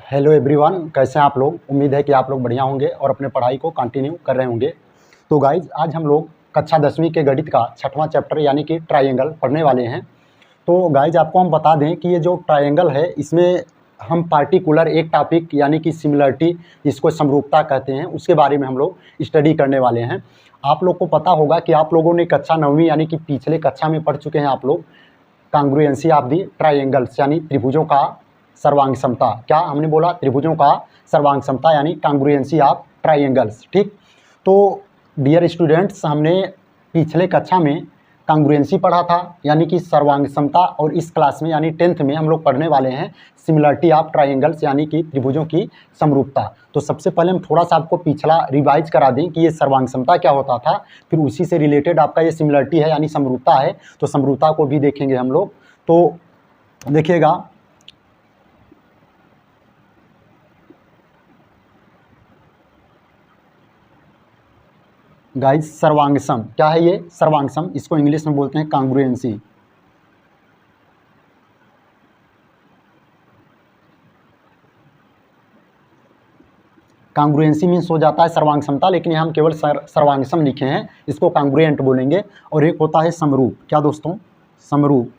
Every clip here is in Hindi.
हेलो एवरीवन, कैसे हैं आप लोग। उम्मीद है कि आप लोग बढ़िया होंगे और अपने पढ़ाई को कंटिन्यू कर रहे होंगे। तो गाइज, आज हम लोग कक्षा 10वीं के गणित का 6वां चैप्टर यानी कि ट्रायंगल पढ़ने वाले हैं। तो गाइज, आपको हम बता दें कि ये जो ट्रायंगल है, इसमें हम पार्टिकुलर एक टॉपिक यानी कि सिमिलरिटी, जिसको समरूपता कहते हैं, उसके बारे में हम लोग स्टडी करने वाले हैं। आप लोग को पता होगा कि आप लोगों ने कक्षा 9वीं यानी कि पिछले कक्षा में पढ़ चुके हैं आप लोग कांग्रुएंसी ऑफ दी ट्रायंगल्स, यानी त्रिभुजों का सर्वांग समता। क्या हमने बोला? त्रिभुजों का सर्वांग समता यानी कांग्रुएंसी ऑफ ट्रायंगल्स। ठीक, तो डियर स्टूडेंट्स, हमने पिछले कक्षा में कांग्रुएंसी पढ़ा था यानी कि सर्वांग समता, और इस क्लास में यानी 10th में हम लोग पढ़ने वाले हैं सिमिलरिटी ऑफ ट्रायंगल्स यानी कि त्रिभुजों की समरूपता। तो सबसे पहले हम थोड़ा सा आपको पिछला रिवाइज करा दें कि ये सर्वांग समता क्या होता था, फिर उसी से रिलेटेड आपका ये सिमिलरिटी है यानी समरूपता है, तो समरूपता को भी देखेंगे हम लोग। तो देखिएगा, गाइस, सर्वांगसम क्या है? ये सर्वांगसम, इसको इंग्लिश में बोलते हैं कांग्रुएंसी। कांग्रुएंसी मीन्स हो जाता है सर्वांग समता, लेकिन यहाँ हम केवल सर्वांगसम लिखे हैं, इसको कांग्रुएंट बोलेंगे। और एक होता है समरूप। क्या दोस्तों? समरूप,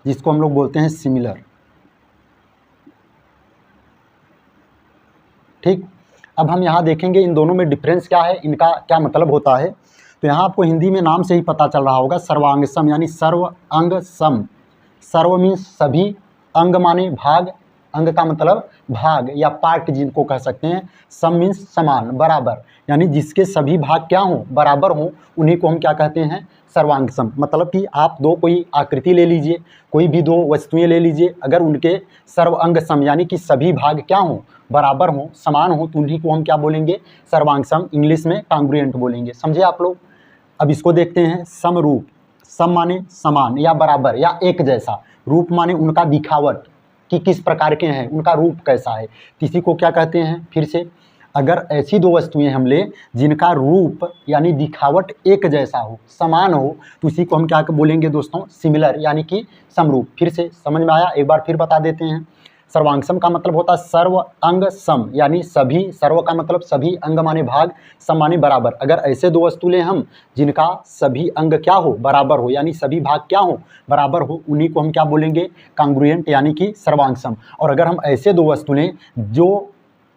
जिसको हम लोग बोलते हैं सिमिलर। ठीक, अब हम यहाँ देखेंगे इन दोनों में डिफरेंस क्या है, इनका क्या मतलब होता है। तो यहाँ आपको हिंदी में नाम से ही पता चल रहा होगा, सर्वांगसम यानी सर्व अंग सम। सर्व मीन्स सभी, अंग माने भाग, अंग का मतलब भाग या पार्ट जिनको कह सकते हैं। सम मीन्स समान, बराबर, यानी जिसके सभी भाग क्या हों, बराबर हों, उन्हीं को हम क्या कहते हैं? सर्वांग सम। मतलब कि आप दो कोई आकृति ले लीजिए, कोई भी दो वस्तुएं ले लीजिए, अगर उनके सर्व अंग सम यानी कि सभी भाग क्या हों, बराबर हों, समान हों, तो उन्हीं को हम क्या बोलेंगे? सर्वांग सम, इंग्लिश में कांग्रुएंट बोलेंगे। समझे आप लोग? अब इसको देखते हैं। समरूप, सम माने समान या बराबर या एक जैसा, रूप माने उनका दिखावट कि किस प्रकार के हैं, उनका रूप कैसा है, किसी को क्या कहते हैं? फिर से, अगर ऐसी दो वस्तुएं हम लें जिनका रूप यानी दिखावट एक जैसा हो, समान हो, तो उसी को हम क्या बोलेंगे दोस्तों? सिमिलर यानी कि समरूप। फिर से समझ में आया? एक बार फिर बता देते हैं। सर्वांगसम का मतलब होता है सर्व अंग सम, यानी सभी, सर्व का मतलब सभी, अंग माने भाग, सम माने बराबर। अगर ऐसे दो वस्तु लें हम जिनका सभी अंग क्या हो, बराबर हो, यानी सभी भाग क्या हो, बराबर हो, उन्हीं को हम क्या बोलेंगे? कांग्रुएंट यानी कि सर्वांगसम। और अगर हम ऐसे दो वस्तु लें जो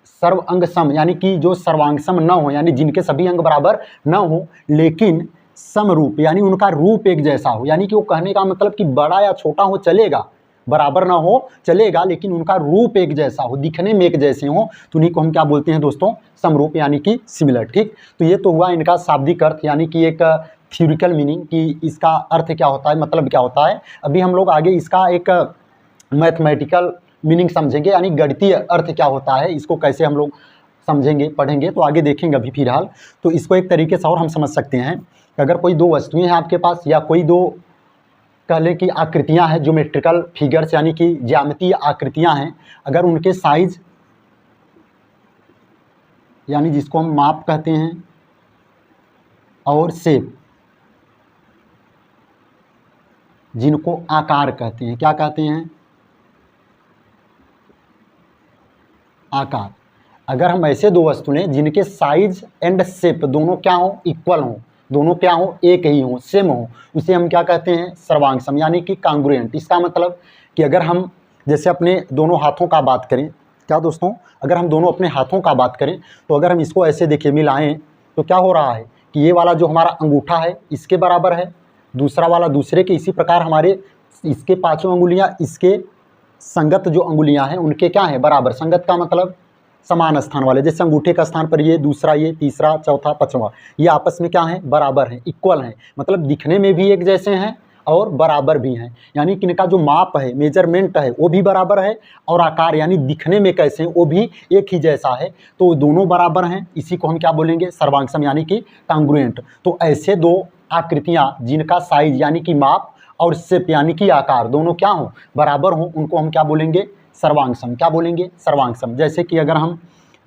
सर्व अंग सम यानी कि जो सर्वांगसम न हो, यानी जिनके सभी अंग बराबर न हो लेकिन समरूप यानी उनका रूप एक जैसा हो, यानी कि वो कहने का मतलब कि बड़ा या छोटा हो चलेगा, बराबर ना हो चलेगा, लेकिन उनका रूप एक जैसा हो, दिखने में एक जैसे हो, तो उन्हीं को हम क्या बोलते हैं दोस्तों? समरूप यानी कि सिमिलर। ठीक, तो ये तो हुआ इनका शाब्दिक अर्थ यानी कि एक थ्योरिकल मीनिंग कि इसका अर्थ क्या होता है, मतलब क्या होता है। अभी हम लोग आगे इसका एक मैथमेटिकल मीनिंग समझेंगे, यानी गणितीय अर्थ क्या होता है, इसको कैसे हम लोग समझेंगे, पढ़ेंगे, तो आगे देखेंगे। अभी फिलहाल तो इसको एक तरीके से और हम समझ सकते हैं, अगर कोई दो वस्तुएं हैं आपके पास, या कोई दो कह लें कि आकृतियां हैं, ज्योमेट्रिकल फिगर्स यानी कि ज्यामितीय आकृतियां हैं, अगर उनके साइज यानी जिसको हम माप कहते हैं, और शेप जिनको आकार कहते हैं, क्या कहते हैं? आकार। अगर हम ऐसे दो वस्तु लें जिनके साइज एंड शेप दोनों क्या हो, इक्वल हो, दोनों क्या हो, एक ही हो, सेम हो, उसे हम क्या कहते हैं? सर्वांगसम यानी कि कांग्रुएंट। इसका मतलब कि अगर हम जैसे अपने दोनों हाथों का बात करें, क्या दोस्तों? अगर हम दोनों अपने हाथों का बात करें, तो अगर हम इसको ऐसे देखिए मिलाएं, तो क्या हो रहा है कि ये वाला जो हमारा अंगूठा है इसके बराबर है, दूसरा वाला दूसरे के, इसी प्रकार हमारे इसके पाँचों अंगुलियाँ इसके संगत जो अंगुलियां हैं उनके क्या है? बराबर। संगत का मतलब समान स्थान वाले, जैसे अंगूठे का स्थान पर ये, दूसरा ये, तीसरा, चौथा, पांचवा, ये आपस में क्या है? बराबर हैं, इक्वल हैं, मतलब दिखने में भी एक जैसे हैं और बराबर भी हैं, यानी कि इनका जो माप है, मेजरमेंट है, वो भी बराबर है, और आकार यानी दिखने में कैसे हैं वो भी एक ही जैसा है, तो दोनों बराबर हैं। इसी को हम क्या बोलेंगे? सर्वांगसम यानी कि कांग्रुएंट। तो ऐसे दो आकृतियाँ जिनका साइज यानी कि माप और शेप यानी कि आकार दोनों क्या हो, बराबर हो, उनको हम क्या बोलेंगे? सर्वांगसम। क्या बोलेंगे? सर्वांगसम। जैसे कि अगर हम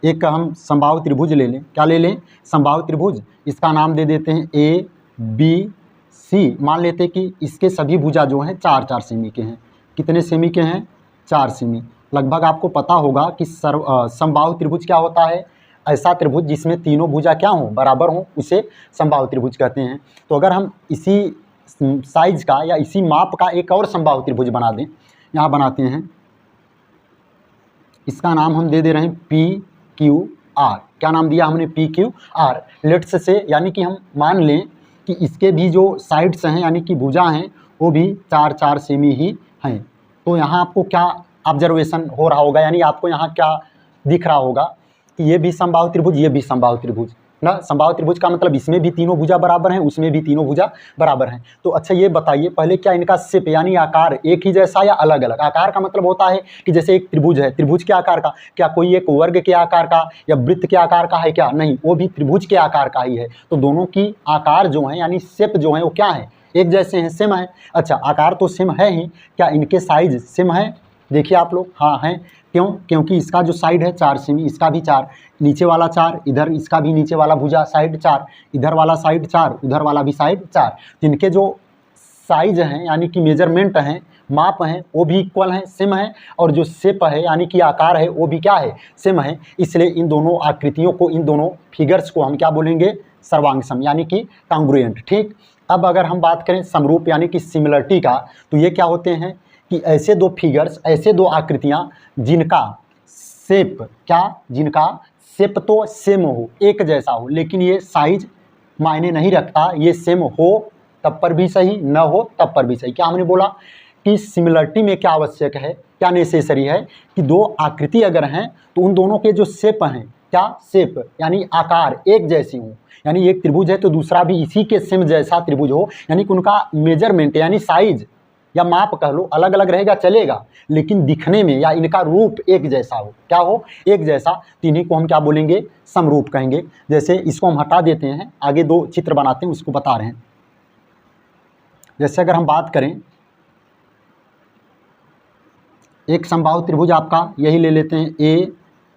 एक समबाहु त्रिभुज ले लें, क्या ले लें? समबाहु त्रिभुज, इसका नाम दे देते हैं ए बी सी। मान लेते हैं कि इसके सभी भुजा जो हैं 4-4 सेमी के हैं। कितने सेमी के हैं? 4 सेमी। लगभग आपको पता होगा कि समबाहु त्रिभुज क्या होता है। ऐसा त्रिभुज जिसमें तीनों भुजा क्या हों, बराबर हों, उसे समबाहु त्रिभुज कहते हैं। तो अगर हम इसी साइज का या इसी माप का एक और समबाहु त्रिभुज बना दें, यहाँ बनाते हैं, इसका नाम हम दे रहे हैं PQR। क्या नाम दिया हमने? PQR। लेट्स से यानी कि हम मान लें कि इसके भी जो साइड्स हैं यानी कि भुजा हैं वो भी 4-4 सेमी ही हैं। तो यहाँ आपको क्या ऑब्जर्वेशन हो रहा होगा, यानी आपको यहाँ क्या दिख रहा होगा कि ये भी समबाहु त्रिभुज, ये भी समबाहु त्रिभुज ना। समबाहु त्रिभुज का मतलब इसमें भी तीनों भुजा बराबर हैं, उसमें भी तीनों भुजा बराबर हैं। तो अच्छा ये बताइए पहले, क्या इनका शेप यानी आकार एक ही जैसा या अलग अलग? आकार का मतलब होता है कि जैसे एक त्रिभुज है, त्रिभुज के आकार का, क्या कोई एक वर्ग के आकार का या वृत्त के आकार का है? क्या नहीं, वो भी त्रिभुज के आकार का ही है। तो दोनों की आकार जो है यानी शेप जो है वो क्या है, एक जैसे हैं, सेम है। अच्छा आकार तो सेम है ही, क्या इनके साइज सेम है? देखिए आप लोग, हाँ हैं। क्यों? क्योंकि इसका जो साइड है 4 सेमी, इसका भी 4, नीचे वाला 4, इधर इसका भी नीचे वाला भुजा साइड 4, इधर वाला साइड 4, उधर वाला भी साइड 4। इनके जो साइज हैं यानी कि मेजरमेंट हैं, माप हैं, वो भी इक्वल हैं, सेम है। और जो शेप है यानी कि आकार है वो भी क्या है, सेम है। इसलिए इन दोनों आकृतियों को, इन दोनों फिगर्स को हम क्या बोलेंगे? सर्वांगसम यानी कि कांग्रुएंट। ठीक। अब अगर हम बात करें समरूप यानी कि सिमिलरिटी का, तो ये क्या होते हैं कि ऐसे दो फिगर्स, ऐसे दो आकृतियाँ जिनका शेप क्या, जिनका शेप तो सेम हो, एक जैसा हो, लेकिन ये साइज मायने नहीं रखता, ये सेम हो तब पर भी सही, न हो तब पर भी सही। क्या हमने बोला कि सिमिलरिटी में क्या आवश्यक है, क्या नेसेसरी है कि दो आकृति अगर हैं तो उन दोनों के जो शेप हैं, क्या शेप यानी आकार एक जैसी हो, यानी एक त्रिभुज है तो दूसरा भी इसी के सेम जैसा त्रिभुज हो, यानी कि उनका मेजरमेंट यानी साइज या माप कह लो अलग अलग रहेगा चलेगा, लेकिन दिखने में या इनका रूप एक जैसा हो। क्या हो? एक जैसा। तो इन्हीं को हम क्या बोलेंगे? समरूप कहेंगे। जैसे इसको हम हटा देते हैं, आगे दो चित्र बनाते हैं, उसको बता रहे हैं। जैसे अगर हम बात करें, एक समबाहु त्रिभुज आपका यही ले लेते हैं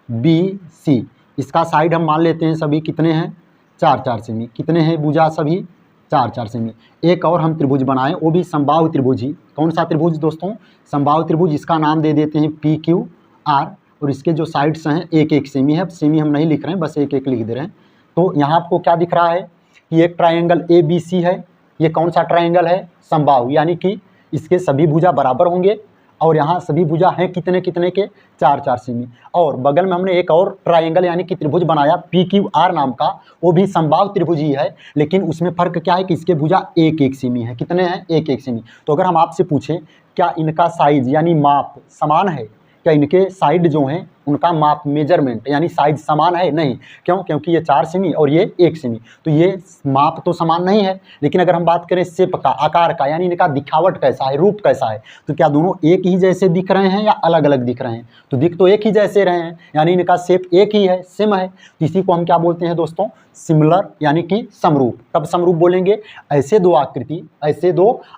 ABC, इसका साइड हम मान लेते हैं सभी कितने हैं? 4-4 सेमी। कितने हैं भुजा? सभी 4-4 सेमी। एक और हम त्रिभुज बनाएं, वो भी समबाहु त्रिभुज ही। कौन सा त्रिभुज दोस्तों? समबाहु त्रिभुज। इसका नाम दे देते हैं PQR, और इसके जो साइड्स हैं 1-1 सेमी है। सेमी हम नहीं लिख रहे हैं, बस 1-1 लिख दे रहे हैं। तो यहाँ आपको क्या दिख रहा है कि एक ट्राइंगल ABC है। ये कौन सा ट्राइंगल है? समबाहु, यानी कि इसके सभी भुजा बराबर होंगे, और यहाँ सभी भुजा हैं कितने कितने के? 4-4 सेमी। और बगल में हमने एक और ट्राइंगल यानी कि त्रिभुज बनाया PQR नाम का, वो भी समबाहु त्रिभुज ही है, लेकिन उसमें फ़र्क क्या है कि इसके भुजा 1-1 सेमी है। कितने हैं? 1-1 सेमी। तो अगर हम आपसे पूछें क्या इनका साइज यानी माप समान है, क्या इनके साइड जो हैं उनका माप मेजरमेंट यानी साइज समान है? नहीं। क्यों? क्योंकि ये 4 सेमी और ये 1 सेमी, तो ये माप तो समान नहीं है। लेकिन अगर हम बात करें शेप का, आकार का, यानी इनका दिखावट कैसा है, रूप कैसा है, तो क्या दोनों एक ही जैसे दिख रहे हैं या अलग अलग दिख रहे हैं? तो दिख तो एक ही जैसे रहे हैं, यानी इनका शेप एक ही है, सेम है। तो इसी को हम क्या बोलते हैं दोस्तों? सिमिलर यानी कि समरूप। कब समरूप बोलेंगे? ऐसे दो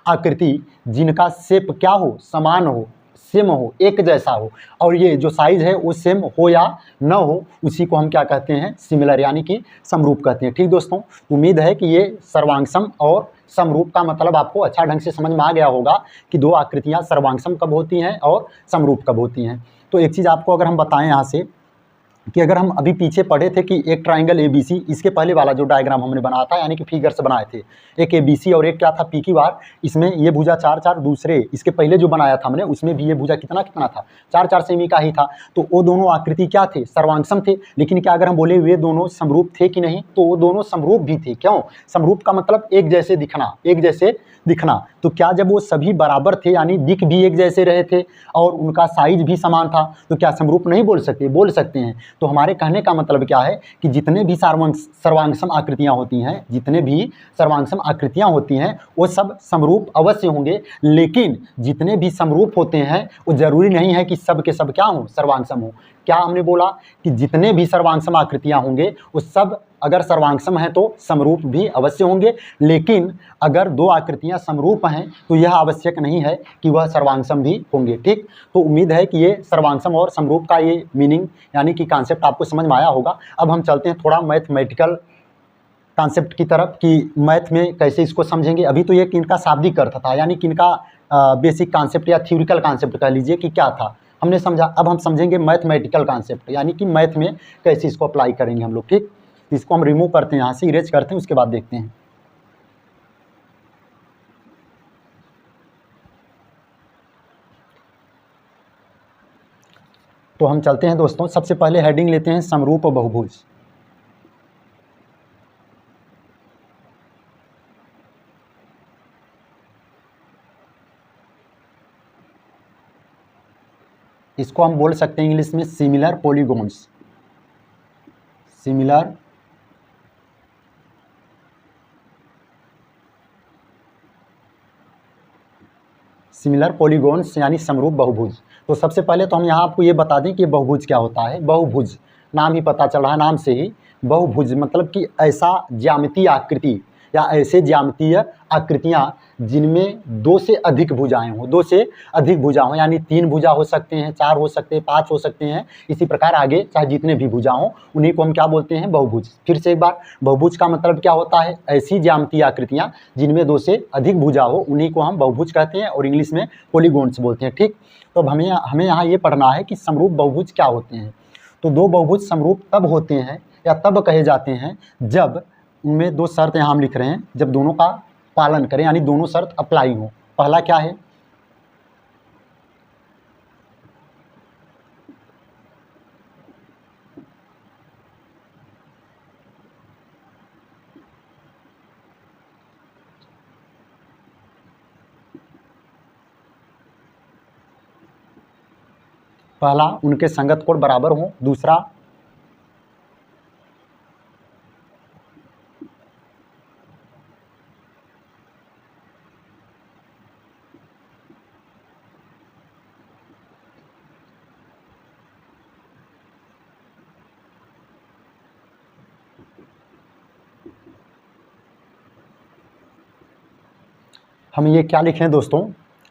आकृति जिनका शेप क्या हो? समान हो, सेम हो, एक जैसा हो, और ये जो साइज है वो सेम हो या न हो, उसी को हम क्या कहते हैं? सिमिलर यानी कि समरूप कहते हैं। ठीक दोस्तों, उम्मीद है कि ये सर्वांगसम और समरूप का मतलब आपको अच्छा ढंग से समझ में आ गया होगा कि दो आकृतियां सर्वांगसम कब होती हैं और समरूप कब होती हैं। तो एक चीज़ आपको अगर हम बताएं यहाँ से कि अगर हम अभी पीछे पढ़े थे कि एक ट्राइंगल ABC, इसके पहले वाला जो डायग्राम हमने बनाया था यानी कि फिगर्स बनाए थे, एक ABC और एक क्या था? PQR। इसमें ये भुजा 4-4, दूसरे इसके पहले जो बनाया था हमने उसमें भी ये भुजा कितना कितना था? 4-4 सेमी का ही था। तो वो दोनों आकृति क्या थे? सर्वांगसम थे। लेकिन क्या अगर हम बोले वे दोनों समरूप थे कि नहीं, तो वो दोनों समरूप भी थे। क्यों? समरूप का मतलब एक जैसे दिखना, एक जैसे दिखना। तो क्या जब वो सभी बराबर थे यानी दिख भी एक जैसे रहे थे और उनका साइज भी समान था, तो क्या समरूप नहीं बोल सकते? बोल सकते हैं। तो हमारे कहने का मतलब क्या है कि जितने भी सर्वांगसम आकृतियां होती हैं, जितने भी सर्वांगसम आकृतियां होती हैं वो सब समरूप अवश्य होंगे, लेकिन जितने भी समरूप होते हैं वो जरूरी नहीं है कि सब के सब क्या हों? सर्वांगसम हो। क्या हमने बोला कि जितने भी सर्वांगसम आकृतियां होंगे वो सब अगर सर्वांगसम हैं तो समरूप भी अवश्य होंगे, लेकिन अगर दो आकृतियां समरूप हैं तो यह आवश्यक नहीं है कि वह सर्वांगसम भी होंगे। ठीक। तो उम्मीद है कि ये सर्वांगसम और समरूप का ये मीनिंग यानी कि कॉन्सेप्ट आपको समझ में आया होगा। अब हम चलते हैं थोड़ा मैथमेटिकल कॉन्सेप्ट की तरफ कि मैथ में कैसे इसको समझेंगे। अभी तो ये इनका शाब्दिक अर्थ था, यानी कि इनका बेसिक कॉन्सेप्ट या थ्योरिकल कॉन्सेप्ट कह लीजिए कि क्या था, हमने समझा। अब हम समझेंगे मैथमेटिकल कॉन्सेप्ट, यानी कि मैथ में कैसे इसको अप्लाई करेंगे हम लोग। ठीक, इसको हम रिमूव करते हैं, यहाँ से इरेज करते हैं, उसके बाद देखते हैं। तो हम चलते हैं दोस्तों, सबसे पहले हेडिंग लेते हैं समरूप बहुभुज। इसको हम बोल सकते हैं इंग्लिश में सिमिलर पॉलीगॉन्स, सिमिलर पॉलीगॉन्स यानी समरूप बहुभुज। तो सबसे पहले तो हम यहाँ आपको ये बता दें कि बहुभुज क्या होता है। बहुभुज नाम ही पता चल रहा है, नाम से ही बहुभुज मतलब कि ऐसा ज्यामितीय आकृति या ऐसे ज्यामितीय आकृतियाँ जिनमें दो से अधिक भुजाएं हों, दो से अधिक भुजा हों, यानी 3 भुजा हो सकते हैं, 4 हो सकते हैं, 5 हो सकते हैं, इसी प्रकार आगे चाहे जितने भी भुजा हों उन्हीं को हम क्या बोलते हैं, बहुभुज। फिर से एक बार, बहुभुज का मतलब क्या होता है, ऐसी ज्यामितीय आकृतियाँ जिनमें 2 से अधिक भुजा हो उन्हीं को हम बहुभुज कहते हैं और इंग्लिश में पॉलीगॉन्स बोलते हैं। ठीक, तो अब हमें यहाँ ये पढ़ना है कि समरूप बहुभुज क्या होते हैं। तो दो बहुभुज समरूप तब होते हैं या तब कहे जाते हैं जब उनमें 2 शर्त यहाँ हम लिख रहे हैं, जब दोनों का पालन करें, यानी दोनों शर्त अप्लाई हो। पहला क्या है, पहला उनके संगत कोण बराबर हो, दूसरा हम ये क्या लिखें दोस्तों,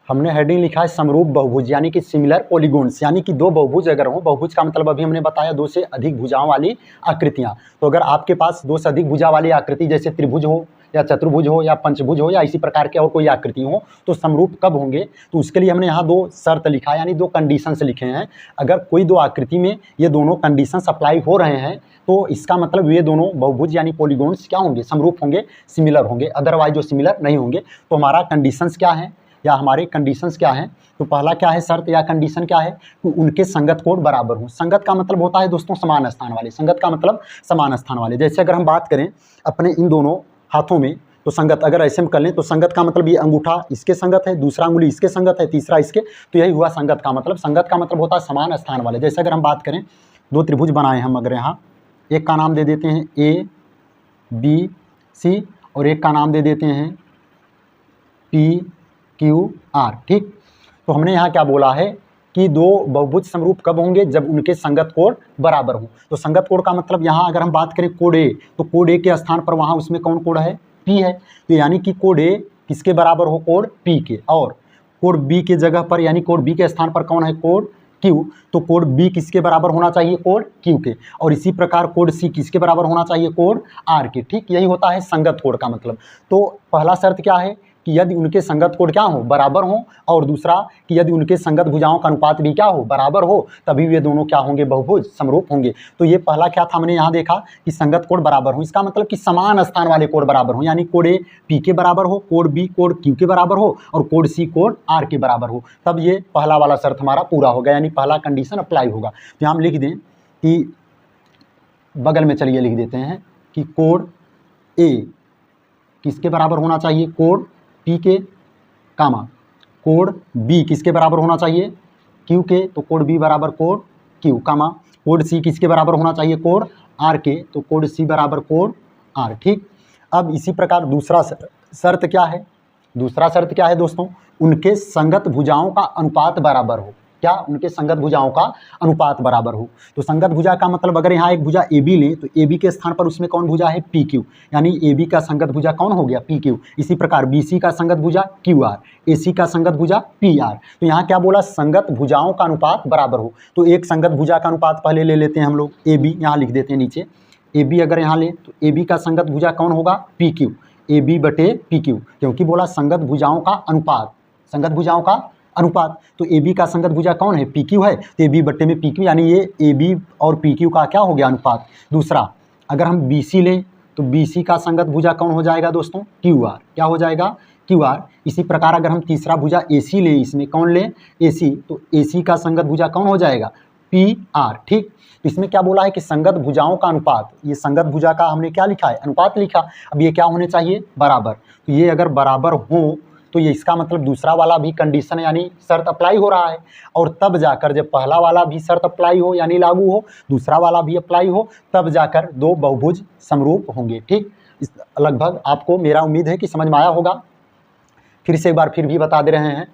हमने हेडिंग लिखा है समरूप बहुभुज यानी कि सिमिलर पॉलीगॉन्स, यानी कि 2 बहुभुज अगर हो, बहुभुज का मतलब अभी हमने बताया 2 से अधिक भुजाओं वाली आकृतियाँ। तो अगर आपके पास 2 से अधिक भुजा वाली आकृति जैसे त्रिभुज हो या चतुर्भुज हो या पंचभुज हो या इसी प्रकार के और कोई आकृति हो तो समरूप कब होंगे, तो उसके लिए हमने यहाँ 2 शर्त लिखा है, यानी 2 कंडीशंस लिखे हैं। अगर कोई 2 आकृति में ये दोनों कंडीशंस अप्लाई हो रहे हैं तो इसका मतलब ये दोनों बहुभुज यानी पॉलीगॉन्स क्या होंगे, समरूप होंगे, सिमिलर होंगे, अदरवाइज जो सिमिलर नहीं होंगे। तो हमारा कंडीशंस क्या है या हमारे कंडीशंस क्या हैं, तो पहला क्या है शर्त या कंडीशन क्या है कि उनके संगत कोण बराबर हो। संगत का मतलब होता है दोस्तों समान स्थान वाले, संगत का मतलब समान स्थान वाले। जैसे अगर हम बात करें अपने इन दोनों हाथों में, तो संगत अगर ऐसे हम कर लें तो संगत का मतलब ये अंगूठा इसके संगत है, दूसरा अंगुली इसके संगत है, तीसरा इसके, तो यही हुआ संगत का मतलब। संगत का मतलब होता है समान स्थान वाले। जैसे अगर हम बात करें 2 त्रिभुज बनाए हम, अगर यहाँ एक का नाम दे देते हैं ए बी सी और एक का नाम दे देते हैं पी क्यू आर। ठीक, तो हमने यहाँ क्या बोला है कि 2 बहुभुज समरूप कब होंगे, जब उनके संगत कोण बराबर हो। तो संगत कोण का मतलब यहाँ अगर हम बात करें कोण ए, तो कोण ए के स्थान पर वहाँ उसमें कौन कोण है, पी है। तो यानी कि कोण ए किसके बराबर हो, कोण पी के, और कोण बी के जगह पर यानी कोण बी के स्थान पर कौन है, कोण क्यू, तो कोण बी किसके बराबर होना चाहिए, कोण क्यू के। और इसी प्रकार कोण सी किसके बराबर होना चाहिए, कोण आर के। ठीक, यही होता है संगत कोण का मतलब। तो पहला शर्त क्या है कि यदि उनके संगत कोण क्या हो, बराबर हो, और दूसरा कि यदि उनके संगत भुजाओं का अनुपात भी क्या हो, बराबर हो, तभी वे दोनों क्या होंगे, बहुभुज समरूप होंगे। तो ये पहला क्या था, हमने यहाँ देखा कि संगत कोण बराबर हो, इसका मतलब कि समान स्थान वाले कोण बराबर हो, यानी कोण ए पी के बराबर हो, कोण बी कोण क्यू के बराबर हो और कोण सी कोण आर के बराबर हो, तब ये पहला वाला शर्त हमारा पूरा होगा, यानी पहला कंडीशन अप्लाई होगा। तो हम लिख दें कि बगल में चलिए लिख देते हैं कि कोण ए किसके बराबर होना चाहिए, कोण पी के, कामा कोण बी किसके बराबर होना चाहिए, क्यू के, तो कोण बी बराबर कोण क्यू, कामा कोण सी किसके बराबर होना चाहिए, कोण आर के, तो कोण सी बराबर कोण आर। ठीक, अब इसी प्रकार दूसरा शर्त क्या है, दूसरा शर्त क्या है दोस्तों, उनके संगत भुजाओं का अनुपात बराबर हो। क्या, उनके संगत भुजाओं का अनुपात बराबर हो। तो संगत भुजा का मतलब अगर यहाँ एक भुजा ए बी लें तो ए बी के स्थान पर उसमें कौन भुजा है, पी क्यू, यानी ए बी का संगत भुजा कौन हो गया, पी क्यू। इसी प्रकार बी सी का संगत भुजा क्यू आर, ए सी का संगत भुजा पी आर। तो यहाँ क्या बोला, संगत भुजाओं का अनुपात बराबर हो। तो एक संगत भुजा का अनुपात पहले ले लेते हैं हम लोग, ए बी यहाँ लिख देते हैं नीचे, ए बी अगर यहाँ लें तो ए बी का संगत भुजा कौन होगा, पी क्यू, ए बी बटे पी क्यू, क्योंकि बोला संगत भुजाओं का अनुपात, संगत भुजाओं का अनुपात। तो ए बी का संगत भुजा कौन है, पी क्यू है, तो ए बी बट्टे में पी क्यू, यानी ये ए बी और पी क्यू का क्या हो गया, अनुपात। दूसरा, अगर हम बी सी लें तो बी सी का संगत भुजा कौन हो जाएगा दोस्तों, क्यू आर, क्या हो जाएगा, क्यू आर। इसी प्रकार अगर हम तीसरा भुजा ए सी लें, इसमें कौन लें, ए सी, तो ए सी का संगत भुजा कौन हो जाएगा, पी आर। ठीक, तो इसमें क्या बोला है कि संगत भुजाओं का अनुपात, ये संगत भुजा का हमने क्या लिखा है, अनुपात लिखा। अब ये क्या होने चाहिए, बराबर। तो ये अगर बराबर हो तो ये इसका मतलब दूसरा वाला भी कंडीशन यानी शर्त अप्लाई हो रहा है, और तब जाकर जब पहला वाला भी शर्त अप्लाई हो यानी लागू हो, दूसरा वाला भी अप्लाई हो, तब जाकर दो बहुभुज समरूप होंगे। ठीक, इस लगभग आपको मेरा उम्मीद है कि समझ में आया होगा। फिर से एक बार फिर भी बता दे रहे हैं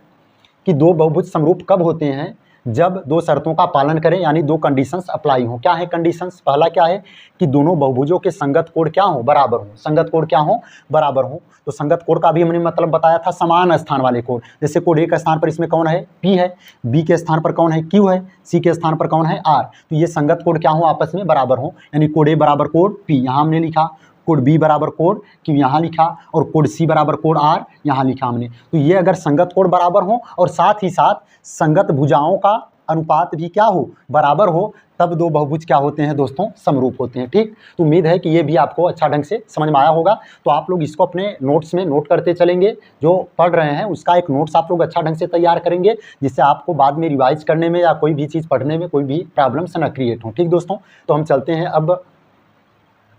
कि दो बहुभुज समरूप कब होते हैं, जब दो शर्तों का पालन करें, यानी दो कंडीशंस अप्लाई हो। क्या है कंडीशंस, पहला क्या है कि दोनों बहुभुजों के संगत कोण क्या हो, बराबर हो, संगत कोण क्या हो, बराबर हो। तो संगत कोण का भी हमने मतलब बताया था, समान स्थान वाले कोण। जैसे कोण ए के स्थान पर इसमें कौन है, पी है, बी के स्थान पर कौन है, क्यू है, सी के स्थान पर कौन है, आर। तो ये संगत कोण क्या हो, आपस में बराबर हो, यानी कोण ए बराबर कोण पी, यहाँ हमने लिखा, कोण बी बराबर कोण क्यू यहाँ लिखा, और कोण सी बराबर कोण आर यहाँ लिखा हमने। तो ये अगर संगत कोण बराबर हो और साथ ही साथ संगत भुजाओं का अनुपात भी क्या हो, बराबर हो, तब दो बहुभुज क्या होते हैं दोस्तों, समरूप होते हैं। ठीक, तो उम्मीद है कि ये भी आपको अच्छा ढंग से समझ में आया होगा। तो आप लोग इसको अपने नोट्स में नोट करते चलेंगे, जो पढ़ रहे हैं उसका एक नोट्स आप लोग अच्छा ढंग से तैयार करेंगे, जिससे आपको बाद में रिवाइज करने में या कोई भी चीज़ पढ़ने में कोई भी प्रॉब्लम्स न क्रिएट हो। ठीक दोस्तों, तो हम चलते हैं अब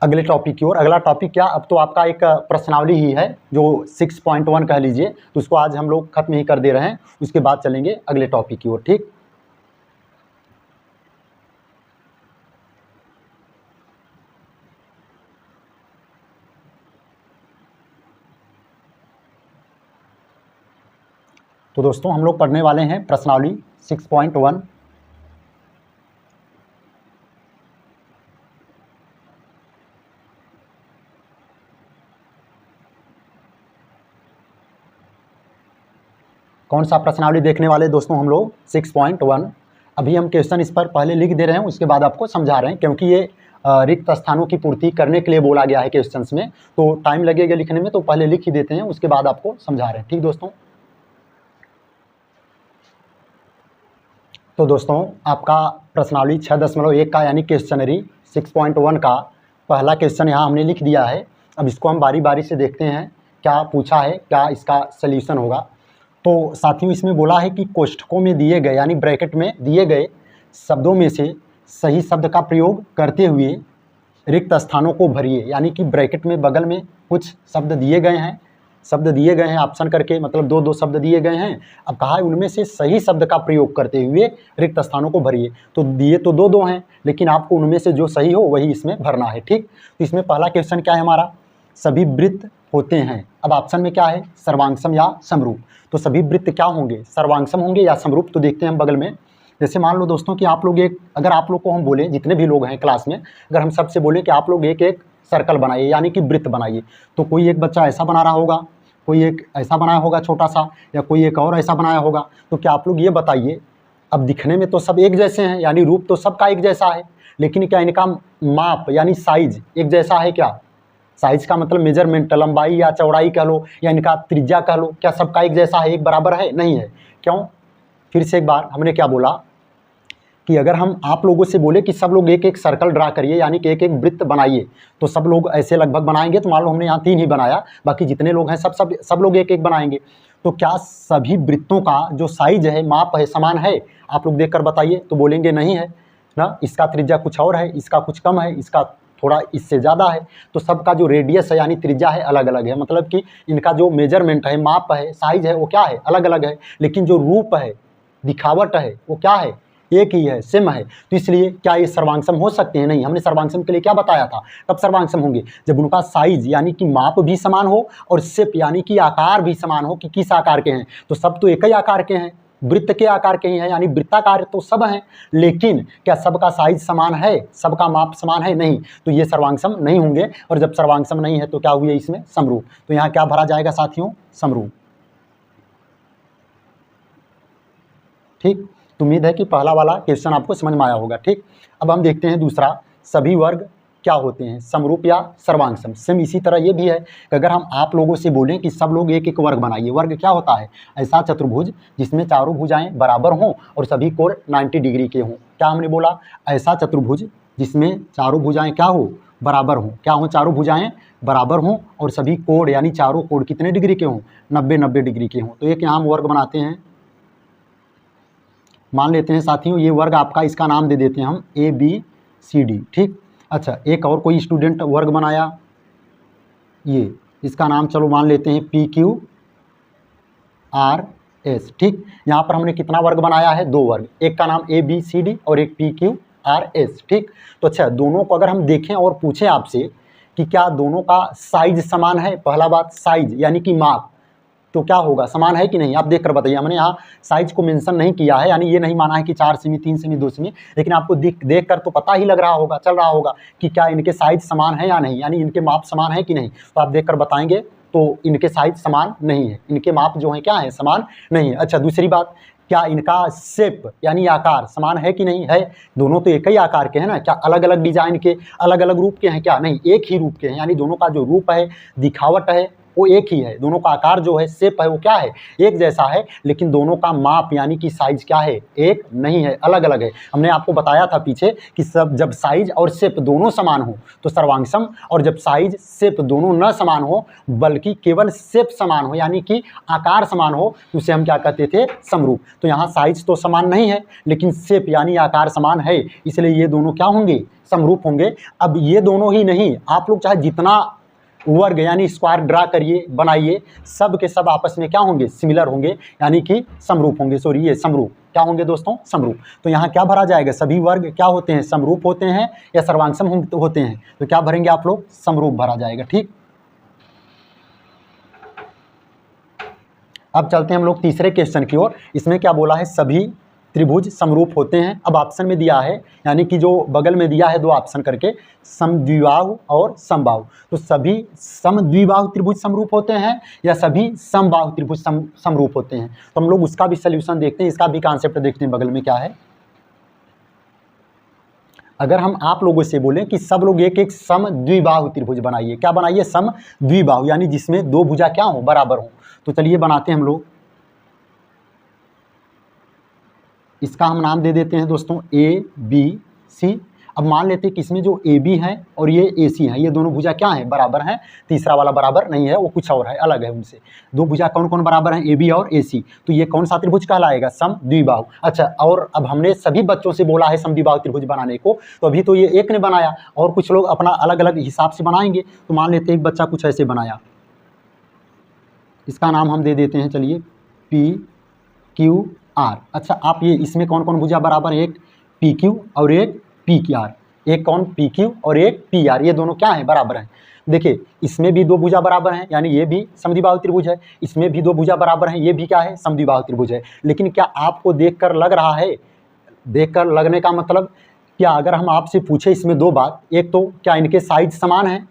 अगले टॉपिक की ओर। अगला टॉपिक क्या, अब तो आपका एक प्रश्नावली ही है जो 6.1 कह लीजिए, तो उसको आज हम लोग खत्म ही कर दे रहे हैं, उसके बाद चलेंगे अगले टॉपिक की ओर। ठीक, तो दोस्तों हम लोग पढ़ने वाले हैं प्रश्नावली 6.1। कौन सा प्रश्नावली देखने वाले दोस्तों हम लोग, 6.1। अभी हम क्वेश्चन इस पर पहले लिख दे रहे हैं, उसके बाद आपको समझा रहे हैं, क्योंकि ये रिक्त स्थानों की पूर्ति करने के लिए बोला गया है क्वेश्चंस में, तो टाइम लगेगा लिखने में, तो पहले लिख ही देते हैं, उसके बाद आपको समझा रहे हैं। ठीक दोस्तों, तो दोस्तों आपका प्रश्नावली 6.1 का यानी क्वेश्चनरी 6.1 का पहला क्वेश्चन यहाँ हमने लिख दिया है। अब इसको हम बारी बारी से देखते हैं क्या पूछा है, क्या इसका सल्यूशन होगा। तो साथियों इसमें बोला है कि कोष्ठकों में दिए गए यानी ब्रैकेट में दिए गए शब्दों में से सही शब्द का प्रयोग करते हुए रिक्त स्थानों को भरिए, यानी कि ब्रैकेट में बगल में कुछ शब्द दिए गए हैं, ऑप्शन करके, मतलब दो दो शब्द दिए गए हैं। अब कहा है उनमें से सही शब्द का प्रयोग करते हुए रिक्त स्थानों को भरिए। तो दिए तो दो दो हैं, लेकिन आपको उनमें से जो सही हो वही इसमें भरना है। ठीक, तो इसमें पहला क्वेश्चन क्या है हमारा, सभी वृत्त होते हैं। अब ऑप्शन में क्या है, सर्वांगसम या समरूप। तो सभी वृत्त क्या होंगे, सर्वांगसम होंगे या समरूप। तो देखते हैं हम बगल में। जैसे मान लो दोस्तों कि आप लोग अगर आप लोग को हम बोले, जितने भी लोग हैं क्लास में, अगर हम सबसे बोले कि आप लोग एक एक सर्कल बनाइए यानी कि वृत्त बनाइए, तो कोई एक बच्चा ऐसा बना रहा होगा, कोई एक ऐसा बनाया होगा छोटा सा, या कोई एक और ऐसा बनाया होगा। तो क्या आप लोग ये बताइए, अब दिखने में तो सब एक जैसे हैं, यानी रूप तो सबका एक जैसा है, लेकिन क्या इनका माप यानी साइज एक जैसा है क्या, साइज का मतलब मेजरमेंट, लंबाई या चौड़ाई कह लो, या इनका त्रिज्या कह लो, क्या सबका एक जैसा है, एक बराबर है, नहीं है। क्यों, फिर से एक बार हमने क्या बोला कि अगर हम आप लोगों से बोले कि सब लोग एक एक सर्कल ड्रा करिए यानी कि एक एक वृत्त बनाइए, तो सब लोग ऐसे लगभग बनाएंगे। तो मान लो हमने यहाँ 3 ही बनाया, बाकी जितने लोग हैं सब लोग एक एक बनाएंगे। तो क्या सभी वृत्तों का जो साइज है, माप है, समान है, आप लोग देखकर बताइए। तो बोलेंगे नहीं है ना, इसका त्रिज्या कुछ और है, इसका कुछ कम है, इसका थोड़ा इससे ज़्यादा है। तो सबका जो रेडियस है यानी त्रिज्या है अलग अलग है, मतलब कि इनका जो मेजरमेंट है, माप है, साइज है, वो क्या है, अलग अलग है। लेकिन जो रूप है, दिखावट है, वो क्या है, एक ही है, सेम है। तो इसलिए क्या ये सर्वांगसम हो सकते हैं, नहीं। हमने सर्वांगसम के लिए क्या बताया था, कब सर्वांगसम होंगे, जब उनका साइज यानी कि माप भी समान हो और शेप यानी कि आकार भी समान हो, कि किस आकार के हैं। तो सब तो एक ही आकार के हैं, वृत्त के आकार के ही हैं, यानी वृत्ताकार तो सब हैं, लेकिन क्या सबका साइज समान है, सबका माप समान है, नहीं। तो ये सर्वांगसम नहीं होंगे। और जब सर्वांगसम नहीं है तो क्या हुए इसमें, समरूप। तो यहाँ क्या भरा जाएगा साथियों, समरूप। ठीक, तो उम्मीद है कि पहला वाला क्वेश्चन आपको समझ में आया होगा। ठीक, अब हम देखते हैं दूसरा, सभी वर्ग क्या होते हैं, समरूप या सर्वांग-सम। सेम इसी तरह ये भी है कि अगर हम आप लोगों से बोलें कि सब लोग एक एक वर्ग बनाइए, वर्ग क्या होता है, ऐसा चतुर्भुज जिसमें चारों भुजाएं बराबर हों और सभी कोण 90 डिग्री के हों। क्या हमने बोला, ऐसा चतुर्भुज जिसमें चारों भुजाएं क्या हो, बराबर हों। क्या हों, चारों भुजाएं बराबर हों और सभी कोण यानी चारों कोण कितने डिग्री के हों, 90 डिग्री के हों। तो एक यहाँ हम वर्ग बनाते हैं, मान लेते हैं साथियों ये वर्ग आपका, इसका नाम दे देते हैं हम ABCD, ठीक। अच्छा, एक और कोई स्टूडेंट वर्ग बनाया, ये इसका नाम चलो मान लेते हैं PQRS, ठीक। यहाँ पर हमने कितना वर्ग बनाया है, 2 वर्ग, एक का नाम ABCD और एक PQRS, ठीक। तो अच्छा, दोनों को अगर हम देखें और पूछें आपसे कि क्या दोनों का साइज समान है, पहला बात साइज यानी कि माप, तो क्या होगा, समान है कि नहीं, आप देख कर बताइए। हमने यहाँ साइज को मेंशन नहीं किया है, यानी ये नहीं माना है कि 4 सेमी, 3 सेमी, 2 सेमी, लेकिन आपको देख कर तो पता ही लग रहा होगा, चल रहा होगा कि क्या इनके साइज समान है या नहीं, यानी इनके माप समान है कि नहीं। तो आप देख कर बताएंगे तो इनके साइज समान नहीं है, इनके माप जो है क्या है, समान नहीं है। अच्छा, दूसरी बात, क्या इनका शेप यानी आकार समान है कि नहीं है, दोनों तो एक ही आकार के हैं ना, क्या अलग अलग डिजाइन के, अलग अलग रूप के हैं, क्या नहीं, एक ही रूप के हैं, यानी दोनों का जो रूप है, दिखावट है, वो एक ही है, दोनों का आकार जो है, शेप है, वो क्या है, एक जैसा है, लेकिन दोनों का माप यानी कि साइज क्या है, एक नहीं है, अलग अलग है। हमने आपको बताया था पीछे कि सब जब साइज और शेप दोनों समान हो तो सर्वांग-सम, और जब साइज शेप दोनों न समान हो बल्कि केवल शेप समान हो यानी कि आकार समान हो, तो उसे हम क्या कहते थे, समरूप। तो यहाँ साइज तो समान नहीं है लेकिन शेप यानी आकार समान है, इसलिए ये दोनों क्या होंगे, समरूप होंगे। अब ये दोनों ही नहीं, आप लोग चाहे जितना वर्ग यानी स्क्वायर ड्रा करिए, बनाइए, सब के सब आपस में क्या होंगे, सिमिलर होंगे, यानी कि समरूप होंगे, सॉरी ये समरूप क्या होंगे दोस्तों, समरूप। तो यहाँ क्या भरा जाएगा, सभी वर्ग क्या होते हैं, समरूप होते हैं या सर्वांग-सम होते हैं, तो क्या भरेंगे आप लोग, समरूप भरा जाएगा, ठीक। अब चलते हैं हम लोग तीसरे क्वेश्चन की ओर। इसमें क्या बोला है, सभी त्रिभुज समरूप होते हैं। अब ऑप्शन में दिया है, यानी कि जो बगल में दिया है 2 ऑप्शन करके, समद्विबाहु और समबाहु। तो सभी समद्विबाहु त्रिभुज समरूप होते हैं या सभी समबाहु त्रिभुज समरूप होते हैं। तो हम लोग उसका भी सल्यूशन देखते हैं, इसका भी कॉन्सेप्ट देखते हैं, बगल में क्या है। अगर हम आप लोगों से बोलें कि सब लोग एक एक समद्विबाहु त्रिभुज बनाइए, क्या बनाइए, समद्विबाहु, यानी जिसमें 2 भुजा क्या हो, बराबर हो। तो चलिए बनाते हैं हम लोग, इसका हम नाम दे देते हैं दोस्तों ABC। अब मान लेते हैं कि इसमें जो AB है और ये AC है, ये दोनों भुजा क्या है, बराबर हैं। तीसरा वाला बराबर नहीं है, वो कुछ और है, अलग है उनसे। 2 भुजा कौन कौन बराबर हैं, AB और AC। तो ये कौन सा त्रिभुज कहलाएगा, समद्विबाहु। अच्छा, और अब हमने सभी बच्चों से बोला है समद्विबाहु त्रिभुज बनाने को, तो अभी तो ये एक ने बनाया और कुछ लोग अपना अलग अलग हिसाब से बनाएंगे। तो मान लेते हैं एक बच्चा कुछ ऐसे बनाया, इसका नाम हम दे देते हैं चलिए PQR। अच्छा, आप ये इसमें कौन कौन भुजा बराबर है, एक PQ और एक PQR, एक कौन PQ और एक PR, ये दोनों क्या है, बराबर हैं। देखिए इसमें भी 2 भुजा बराबर हैं, यानी ये भी समद्विबाहु त्रिभुज है, इसमें भी 2 भुजा बराबर हैं, ये भी क्या है, समद्विबाहु त्रिभुज है। लेकिन क्या आपको देखकर लग रहा है, देखकर लगने का मतलब क्या, अगर हम आपसे पूछे इसमें 2 बात, एक तो क्या इनके साइज समान है,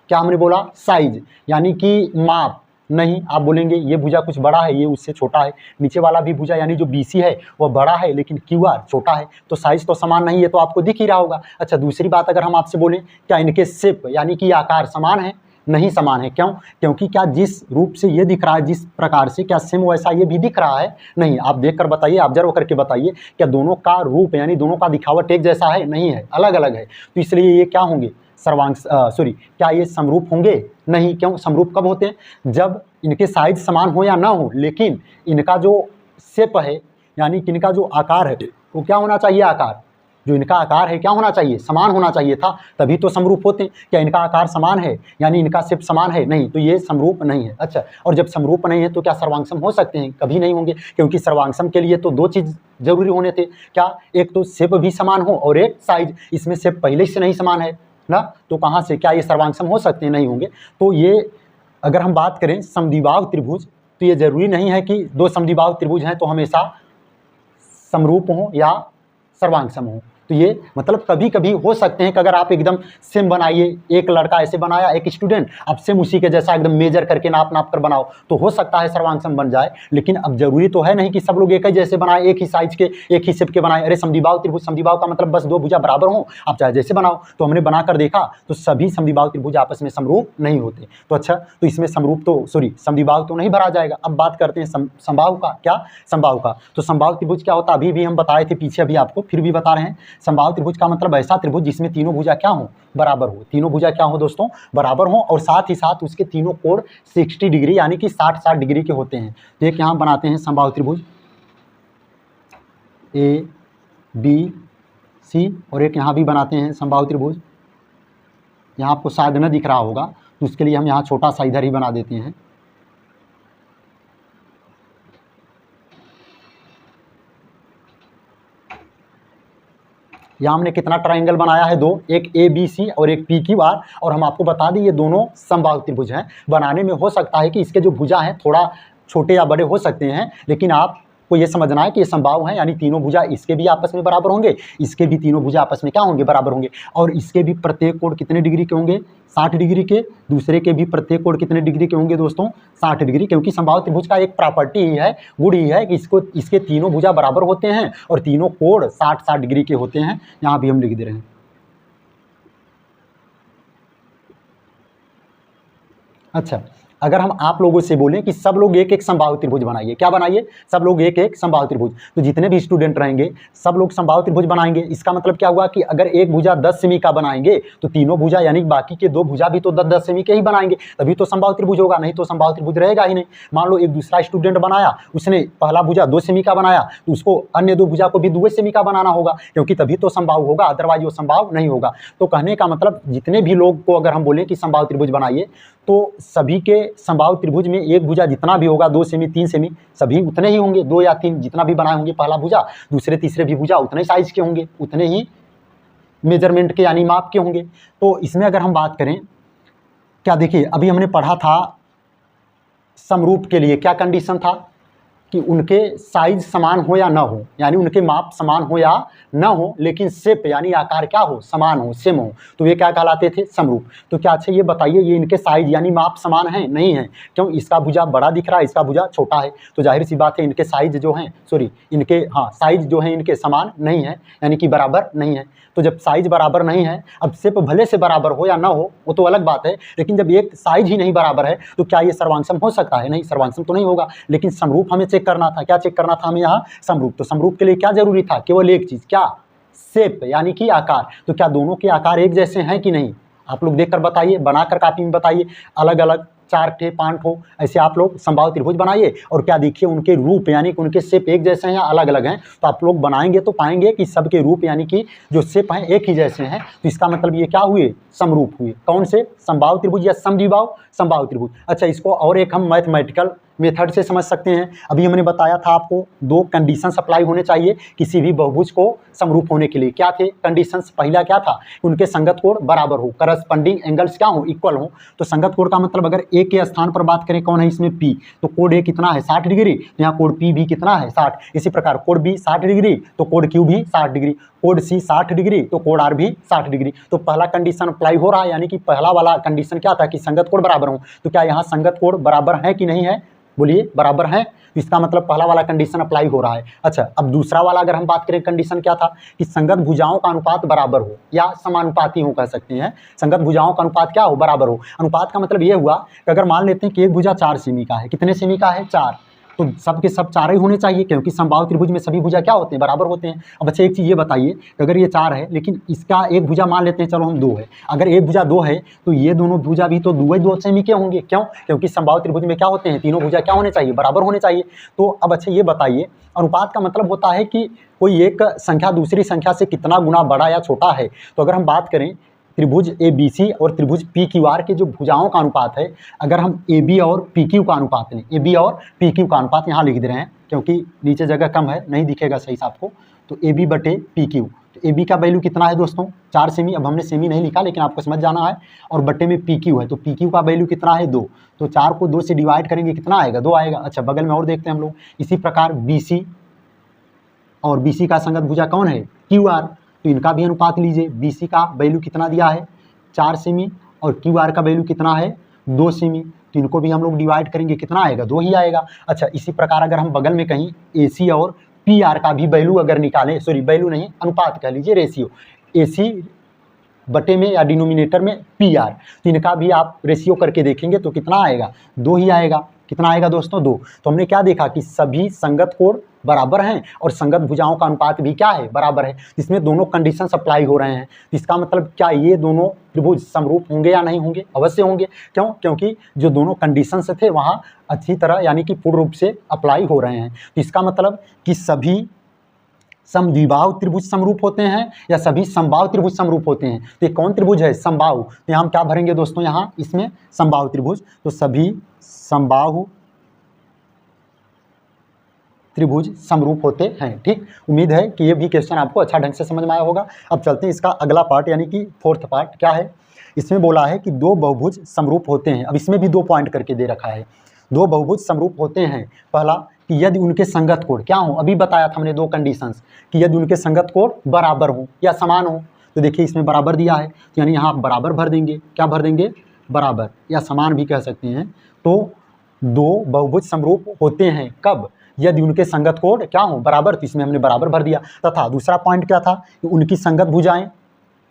क्या हमने बोला साइज यानी कि माप, नहीं, आप बोलेंगे ये भुजा कुछ बड़ा है, ये उससे छोटा है, नीचे वाला भी भुजा यानी जो BC है वो बड़ा है लेकिन QR छोटा है, तो साइज तो समान नहीं है, तो आपको दिख ही रहा होगा। अच्छा, दूसरी बात अगर हम आपसे बोलें क्या इनके शेप यानी कि आकार समान है, नहीं समान है, क्यों, क्योंकि क्या जिस रूप से ये दिख रहा है, जिस प्रकार से, क्या सेम वैसा ये भी दिख रहा है, नहीं। आप देख कर बताइए, ऑब्जर्व करके बताइए, क्या दोनों का रूप यानी दोनों का दिखावट एक जैसा है, नहीं है, अलग अलग है। तो इसलिए ये क्या होंगे, क्या ये समरूप होंगे, नहीं। क्यों, समरूप कब होते हैं, जब इनके साइज समान हो या ना हो, लेकिन इनका जो शेप है यानी कि इनका जो आकार है वो क्या होना चाहिए, आकार जो इनका आकार है क्या होना चाहिए, समान होना चाहिए था, तभी तो समरूप होते हैं। क्या इनका आकार समान है यानी इनका शेप समान है, नहीं, तो ये समरूप नहीं है। अच्छा, और जब समरूप नहीं है तो क्या सर्वांग-सम हो सकते हैं, कभी नहीं होंगे, क्योंकि सर्वांग-सम के लिए तो 2 चीज़ जरूरी होने थे, क्या, एक तो शेप भी समान हो और एक साइज। इसमें शेप पहले से नहीं समान है ना, तो कहाँ से, क्या ये सर्वांग-सम हो सकते हैं, नहीं होंगे। तो ये अगर हम बात करें समद्विबाहु त्रिभुज, तो ये जरूरी नहीं है कि 2 समद्विबाहु त्रिभुज हैं तो हमेशा समरूप हों या सर्वांग-सम हों। तो ये मतलब कभी कभी हो सकते हैं कि अगर आप एकदम सेम बनाइए, एक लड़का ऐसे बनाया, एक स्टूडेंट, आप सेम उसी के जैसा एकदम मेजर करके नाप नाप कर बनाओ, तो हो सकता है सर्वांग सम बन जाए। लेकिन अब जरूरी तो है नहीं कि सब लोग एक ही जैसे बनाए, एक ही साइज के, एक ही शेप के बनाए। अरे समद्विबाहु त्रिभुज, समद्विबाहु का मतलब बस दो भुजा बराबर हो, आप चाहे जैसे बनाओ। तो हमने बनाकर देखा तो सभी समद्विबाहु त्रिभुज आपस में समरूप नहीं होते। तो अच्छा, तो इसमें समरूप तो समद्विबाहु तो नहीं भरा जाएगा। अब बात करते हैं समबाहु का। क्या? समबाहु का। तो समबाहु त्रिभुज क्या होता है अभी भी हम बताए थे पीछे, अभी आपको फिर भी बता रहे हैं। समबाहु त्रिभुज का मतलब ऐसा त्रिभुज जिसमें तीनों भुजा क्या हो? बराबर हो। तीनों भुजा क्या हो दोस्तों? बराबर हो, और साथ ही साथ उसके तीनों कोण 60 डिग्री यानी कि 60 डिग्री के होते हैं। तो एक यहाँ बनाते हैं समबाहु त्रिभुज ए बी सी, और एक यहाँ भी बनाते हैं समबाहु त्रिभुज। यहाँ आपको शायद न दिख रहा होगा, तो उसके लिए हम यहाँ छोटा सा इधर ही बना देते हैं। यहाँ हमने कितना ट्राइंगल बनाया है? दो, एक ए बी सी और एक पी क्यू आर, और हम आपको बता दें ये दोनों समबाहु त्रिभुज हैं। बनाने में हो सकता है कि इसके जो भुजा हैं थोड़ा छोटे या बड़े हो सकते हैं, लेकिन आपको ये समझना है कि ये समबाहु हैं, यानी तीनों भुजा इसके भी आपस में बराबर होंगे, इसके भी तीनों भुजा आपस में क्या होंगे? बराबर होंगे। और इसके भी प्रत्येक कोण कितने डिग्री के होंगे? 60 डिग्री के। दूसरे के भी प्रत्येक कोण कितने डिग्री के होंगे दोस्तों? 60 डिग्री। क्योंकि समबाहु त्रिभुज का एक प्रॉपर्टी ही है, गुण ही है कि इसके तीनों भुजा बराबर होते हैं और तीनों कोण 60-60 डिग्री के होते हैं। यहाँ भी हम लिख दे रहे हैं। अच्छा, अगर हम आप लोगों से बोलें कि सब लोग एक एक समबाहु त्रिभुज बनाइए, क्या बनाइए? सब लोग एक एक समबाहु त्रिभुज। तो जितने भी स्टूडेंट रहेंगे सब लोग समबाहु त्रिभुज बनाएंगे। इसका मतलब क्या हुआ कि अगर एक भुजा 10 सेमी का बनाएंगे तो तीनों भुजा यानी बाकी के दो भुजा भी तो 10-10 सेमी के ही बनाएंगे, तभी तो समबाहु त्रिभुज होगा, नहीं तो समबाहु त्रिभुज रहेगा ही नहीं। मान लो एक दूसरा स्टूडेंट बनाया, उसने पहला भुजा 2 सेमी का बनाया, तो उसको अन्य दो भुजा को भी 2 सेमी का बनाना होगा, क्योंकि तभी तो समबाहु होगा, अदरवाइज वो समबाहु नहीं होगा। तो कहने का मतलब जितने भी लोग को अगर हम बोलें कि समबाहु त्रिभुज बनाइए, तो सभी के समबाहु त्रिभुज में एक भुजा जितना भी होगा 2 सेमी 3 सेमी सभी उतने ही होंगे, 2 या 3 जितना भी बनाए होंगे पहला भुजा, दूसरे तीसरे भी भुजा उतने साइज के होंगे, उतने ही मेजरमेंट के यानी माप के होंगे। तो इसमें अगर हम बात करें, क्या देखिए अभी हमने पढ़ा था समरूप के लिए क्या कंडीशन था कि उनके साइज समान हो या ना हो, यानी उनके माप समान हो या ना हो, लेकिन शेप यानी आकार क्या हो? समान हो, सेम हो, तो ये क्या कहलाते थे? समरूप। तो क्या अच्छा ये बताइए ये इनके साइज यानी माप समान है? नहीं है। क्यों? इसका भुजा बड़ा दिख रहा है, इसका भुजा छोटा है, तो जाहिर सी बात है इनके साइज जो हैं इनके साइज जो है इनके समान नहीं है, यानी कि बराबर नहीं है। तो जब साइज बराबर नहीं है, अब शेप भले से बराबर हो या ना हो वो तो अलग बात है, लेकिन जब एक साइज ही नहीं बराबर है तो क्या ये सर्वांगसम हो सकता है? नहीं, सर्वांगसम तो नहीं होगा। लेकिन समरूप हमें चेक करना था। क्या चेक करना था हमें यहाँ? समरूप। तो समरूप के लिए क्या जरूरी था? केवल एक चीज, क्या? शेप यानी कि आकार। तो क्या दोनों के आकार एक जैसे हैं कि नहीं? आप लोग देखकर बताइए, बनाकर कॉपी में बताइए। अलग अलग 4 ठे 5 ठो ऐसे आप लोग समबाहु त्रिभुज बनाइए, और क्या देखिए उनके रूप यानी कि उनके शेप एक जैसे हैं या अलग अलग हैं। तो आप लोग बनाएंगे तो पाएंगे कि सबके रूप यानी कि जो शेप हैं एक ही जैसे हैं। तो इसका मतलब ये क्या हुए? समरूप हुए। कौन से? समबाहु त्रिभुज या समद्विबाहु समबाहु त्रिभुज। अच्छा, इसको और एक हम मैथमेटिकल मेथड से समझ सकते हैं। अभी हमने बताया था आपको 2 कंडीशंस अप्लाई होने चाहिए किसी भी बहुभुज को समरूप होने के लिए। क्या थे कंडीशंस? पहला क्या था? उनके संगत कोण बराबर हो, करस्पॉन्डिंग एंगल्स क्या हो? इक्वल हो। तो संगत कोण का मतलब अगर ए के स्थान पर बात करें कौन है इसमें? पी। तो कोण ए कितना है? 60 डिग्री। तो यहाँ कोण पी भी कितना है? 60। इसी प्रकार कोण बी 60 डिग्री तो कोण क्यू भी 60 डिग्री, कोण सी 60 डिग्री तो कोण आर भी 60 डिग्री। तो पहला कंडीशन अप्लाई हो रहा है, यानी कि पहला वाला कंडीशन क्या था कि संगत कोण बराबर हो। तो क्या यहाँ संगत कोण बराबर है कि नहीं है? बोलिए, बराबर है। इसका मतलब पहला वाला कंडीशन अप्लाई हो रहा है। अच्छा, अब दूसरा वाला अगर हम बात करें कंडीशन क्या था कि संगत भुजाओं का अनुपात बराबर हो या समानुपाती हो, कह सकते हैं। संगत भुजाओं का अनुपात क्या हो? बराबर हो। अनुपात का मतलब ये हुआ कि अगर मान लेते हैं कि एक भुजा 4 सेमी का है, कितने सेमी का है? 4, तो सब के सब 4 ही होने चाहिए, क्योंकि समबाहु त्रिभुज में सभी भुजा क्या होते हैं? बराबर होते हैं। अब अच्छा एक चीज़ ये बताइए, अगर ये 4 है लेकिन इसका एक भुजा मान लेते हैं चलो हम 2 है, अगर एक भुजा 2 है तो ये दोनों भुजा भी तो 2 सेमी के होंगे। क्यों? क्योंकि समबाहु त्रिभुज में क्या होते हैं? तीनों भुजा क्या होने चाहिए? बराबर होने चाहिए। तो अब अच्छा ये बताइए, अनुपात का मतलब होता है कि कोई एक संख्या दूसरी संख्या से कितना गुना बड़ा या छोटा है। तो अगर हम बात करें त्रिभुज ए बी सी और त्रिभुज पी क्यू आर के जो भुजाओं का अनुपात है, अगर हम ए बी और पी क्यू का अनुपात लें, ए बी और पी क्यू का अनुपात यहाँ लिख दे रहे हैं क्योंकि नीचे जगह कम है, नहीं दिखेगा सही से आपको। तो ए बी बटे पी क्यू, तो ए बी का वैल्यू कितना है दोस्तों? 4 सेमी। अब हमने सेमी नहीं लिखा लेकिन आपको समझ जाना है। और बटे में पी क्यू है, तो पी क्यू का वैल्यू कितना है? 2। तो 4 को 2 से डिवाइड करेंगे कितना आएगा? 2 आएगा। अच्छा, बगल में और देखते हैं हम लोग। इसी प्रकार बी सी और बी सी का संगत भुजा कौन है? Q R. तो इनका भी अनुपात लीजिए। BC का वैल्यू कितना दिया है 4 सेमी और QR का वैल्यू कितना है 2 सेमी, तो इनको भी हम लोग डिवाइड करेंगे, कितना आएगा 2 ही आएगा। अच्छा, इसी प्रकार अगर हम बगल में कहीं AC और PR का भी वैल्यू अगर निकालें, सॉरी वैल्यू नहीं अनुपात कह लीजिए, रेशियो, AC बटे में या डिनोमिनेटर में PR, तो इनका भी आप रेशियो करके देखेंगे तो कितना आएगा 2 ही आएगा। कितना आएगा दोस्तों 2। तो हमने क्या देखा कि सभी संगत कोण बराबर हैं और संगत भुजाओं का अनुपात भी क्या है बराबर है, इसमें दोनों कंडीशन अप्लाई हो रहे हैं। तो इसका मतलब क्या ये दोनों त्रिभुज समरूप होंगे या नहीं होंगे, अवश्य होंगे। क्यों? क्योंकि जो दोनों कंडीशन थे वहाँ अच्छी तरह यानी कि पूर्ण रूप से अप्लाई हो रहे हैं। तो इसका मतलब कि सभी समद्विबाहु त्रिभुज समरूप होते हैं या सभी समबाहु त्रिभुज समरूप होते हैं। तो ये कौन त्रिभुज है समबाहु, तो यहाँ हम क्या भरेंगे दोस्तों, यहाँ इसमें समबाहु त्रिभुज, तो सभी समबाहु त्रिभुज समरूप होते हैं। ठीक, उम्मीद है कि ये भी क्वेश्चन आपको अच्छा ढंग से समझ में आया होगा। अब चलते हैं इसका अगला पार्ट यानी कि 4th पार्ट क्या है। इसमें बोला है कि 2 बहुभुज समरूप होते हैं। अब इसमें भी 2 पॉइंट करके दे रखा है, 2 बहुभुज समरूप होते हैं। पहला कि यदि उनके संगत कोण क्या हो, अभी बताया था हमने 2 कंडीशंस कि यदि उनके संगत कोण बराबर हो या समान हो। तो देखिए इसमें बराबर दिया है, तो यानी यहाँ आप बराबर भर देंगे, क्या भर देंगे बराबर या समान भी कह सकते हैं। तो 2 बहुभुज समरूप होते हैं कब, यदि उनके संगत कोण क्या हो बराबर, तो इसमें हमने बराबर भर दिया। तथा दूसरा पॉइंट क्या था कि उनकी संगत भुजाएं,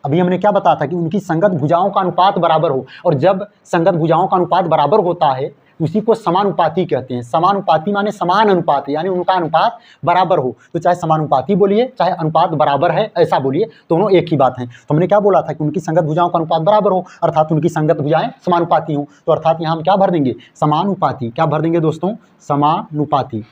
अभी हमने क्या बताया था कि उनकी संगत भुजाओं का अनुपात बराबर हो, और जब संगत भुजाओं का अनुपात बराबर होता है उसी को समानुपाती कहते हैं। समानुपाती माने समान अनुपात, यानी उनका अनुपात बराबर हो, तो चाहे समानुपाती बोलिए चाहे अनुपात बराबर है ऐसा बोलिए, दोनों एक ही बात है। तो हमने क्या बोला था कि उनकी संगत भुजाओं का अनुपात बराबर हो, अर्थात उनकी संगत भुजाएं समानुपाती हो। तो अर्थात यहाँ हम क्या भर देंगे समानुपाती, क्या भर देंगे दोस्तों समानुपाती।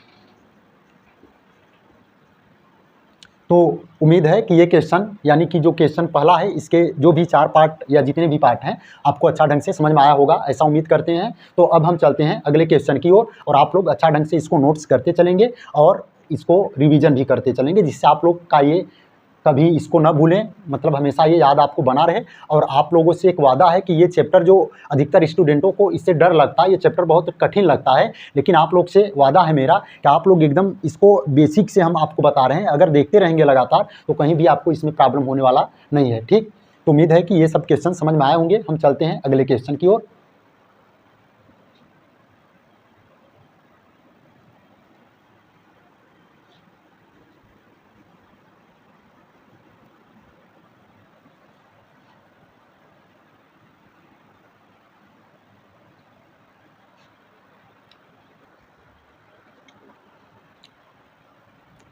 तो उम्मीद है कि ये क्वेश्चन यानी कि जो क्वेश्चन पहला है इसके जो भी 4 पार्ट या जितने भी पार्ट हैं आपको अच्छा ढंग से समझ में आया होगा, ऐसा उम्मीद करते हैं। तो अब हम चलते हैं अगले क्वेश्चन की ओर, और आप लोग अच्छा ढंग से इसको नोट्स करते चलेंगे और इसको रिवीजन भी करते चलेंगे, जिससे आप लोग का ये कभी इसको न भूलें, मतलब हमेशा ये याद आपको बना रहे। और आप लोगों से एक वादा है कि ये चैप्टर जो अधिकतर स्टूडेंटों को इससे डर लगता है, ये चैप्टर बहुत कठिन लगता है, लेकिन आप लोग से वादा है मेरा कि आप लोग एकदम इसको बेसिक से हम आपको बता रहे हैं, अगर देखते रहेंगे लगातार तो कहीं भी आपको इसमें प्रॉब्लम होने वाला नहीं है। ठीक, तो उम्मीद है कि ये सब क्वेश्चन समझ में आए होंगे। हम चलते हैं अगले क्वेश्चन की ओर।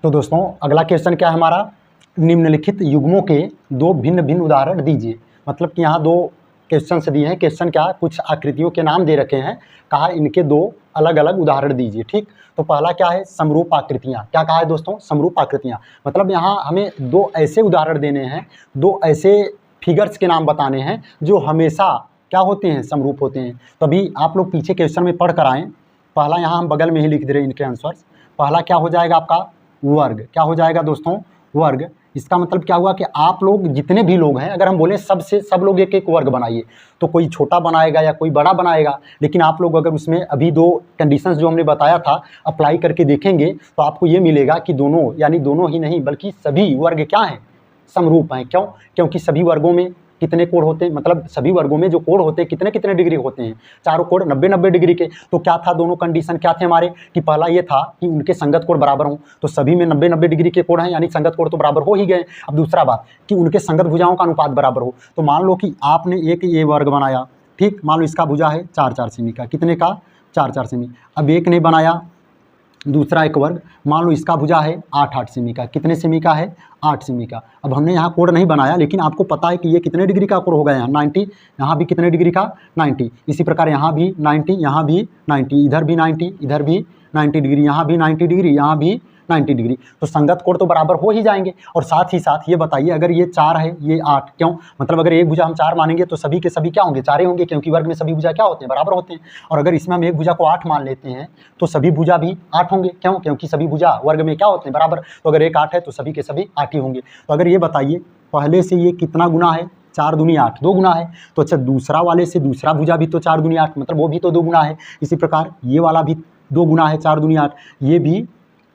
तो दोस्तों अगला क्वेश्चन क्या है हमारा, निम्नलिखित युग्मों के 2 भिन्न भिन्न उदाहरण दीजिए। मतलब कि यहाँ 2 क्वेश्चन दिए हैं, क्वेश्चन क्या कुछ आकृतियों के नाम दे रखे हैं, कहा इनके 2 अलग अलग उदाहरण दीजिए। ठीक, तो पहला क्या है समरूप आकृतियाँ, क्या कहा है दोस्तों समरूप आकृतियाँ, मतलब यहाँ हमें 2 ऐसे उदाहरण देने हैं, 2 ऐसे फिगर्स के नाम बताने हैं जो हमेशा क्या होते हैं समरूप होते हैं। तो अभी आप लोग पीछे क्वेश्चन में पढ़ कर आएँ, पहला यहाँ हम बगल में ही लिख दे रहे हैं इनके आंसर्स। पहला क्या हो जाएगा आपका वर्ग, क्या हो जाएगा दोस्तों वर्ग। इसका मतलब क्या हुआ कि आप लोग जितने भी लोग हैं, अगर हम बोले सब लोग एक एक वर्ग बनाइए, तो कोई छोटा बनाएगा या कोई बड़ा बनाएगा, लेकिन आप लोग अगर उसमें अभी 2 कंडीशंस जो हमने बताया था अप्लाई करके देखेंगे तो आपको ये मिलेगा कि दोनों यानी दोनों ही नहीं बल्कि सभी वर्ग क्या हैं समरूप हैं। क्यों? क्योंकि सभी वर्गों में कितने कोण होते हैं, मतलब सभी वर्गों में जो कोण होते हैं कितने कितने डिग्री होते हैं, चारों कोण 90-90 डिग्री के। तो क्या था दोनों कंडीशन क्या थे हमारे कि पहला ये था कि उनके संगत कोण बराबर हों, तो सभी में 90-90 डिग्री के कोण हैं यानी संगत कोण तो बराबर हो ही गए। अब दूसरा बात कि उनके संगत भुजाओं का अनुपात बराबर हो। तो मान लो कि आपने एक ये वर्ग बनाया, ठीक, मान लो इसका भुजा है 4-4 सेमी का, कितने का 4-4 सेमी। अब एक ने बनाया दूसरा एक वर्ग, मान लो इसका भुजा है 8-8 सेमी का, कितने सेमी का है 8 सेमी का। अब हमने यहाँ कोण नहीं बनाया, लेकिन आपको पता है कि ये कितने डिग्री का कोण होगा, यहाँ 90, यहाँ भी कितने डिग्री का 90, इसी प्रकार यहाँ भी 90, यहाँ भी 90, इधर भी 90, इधर भी 90 डिग्री, यहाँ भी 90 डिग्री, यहाँ भी 90 डिग्री। तो संगत कोण तो बराबर हो ही जाएंगे। और साथ ही साथ ये बताइए अगर ये 4 है ये 8, क्यों, मतलब अगर एक भुजा हम 4 मानेंगे तो सभी के सभी क्या होंगे 4 ही होंगे, क्योंकि वर्ग में सभी भुजा क्या होते हैं बराबर होते हैं। और अगर इसमें हम एक भुजा को 8 मान लेते हैं तो सभी भुजा भी 8 होंगे, क्यों, क्योंकि सभी भुजा वर्ग में क्या होते हैं बराबर। तो अगर एक 8 है तो सभी के सभी 8 ही होंगे। तो अगर ये बताइए पहले से ये कितना गुना है 4 दूनी 8, 2 गुना है। तो अच्छा दूसरा वाले से दूसरा भुजा भी तो 4 दूनी 8, मतलब वो भी तो 2 गुना है। इसी प्रकार ये वाला भी 2 गुना है 4 दूनी 8, ये भी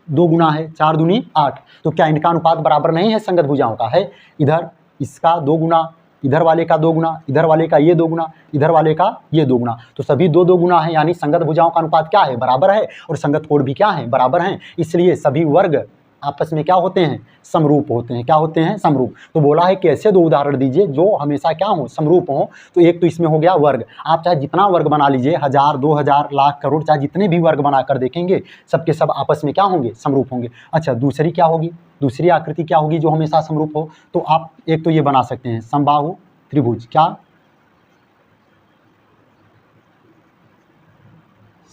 2 गुना है, 4 दूनी 8। तो क्या इनका अनुपात बराबर नहीं है संगत भुजाओं का? है। इधर इसका 2 गुना, इधर वाले का 2 गुना, इधर वाले का ये 2 गुना, इधर वाले का ये 2 गुना, तो सभी 2-2 गुना है, यानी संगत भुजाओं का अनुपात क्या है? बराबर है। और संगत कोण भी क्या है? बराबर हैं। इसलिए सभी वर्ग आपस में क्या होते हैं? समरूप होते हैं। क्या होते हैं? समरूप। तो बोला है कि ऐसे 2 उदाहरण दीजिए जो हमेशा क्या हो? समरूप हो। तो एक तो इसमें हो गया वर्ग। आप चाहे जितना वर्ग बना लीजिए, 1000, 2000, लाख, करोड़, चाहे जितने भी वर्ग बनाकर देखेंगे, सबके सब आपस में क्या होंगे? समरूप होंगे। अच्छा, दूसरी क्या होगी? दूसरी आकृति क्या होगी जो हमेशा समरूप हो? तो आप एक तो ये बना सकते हैं समबाहु त्रिभुज। क्या?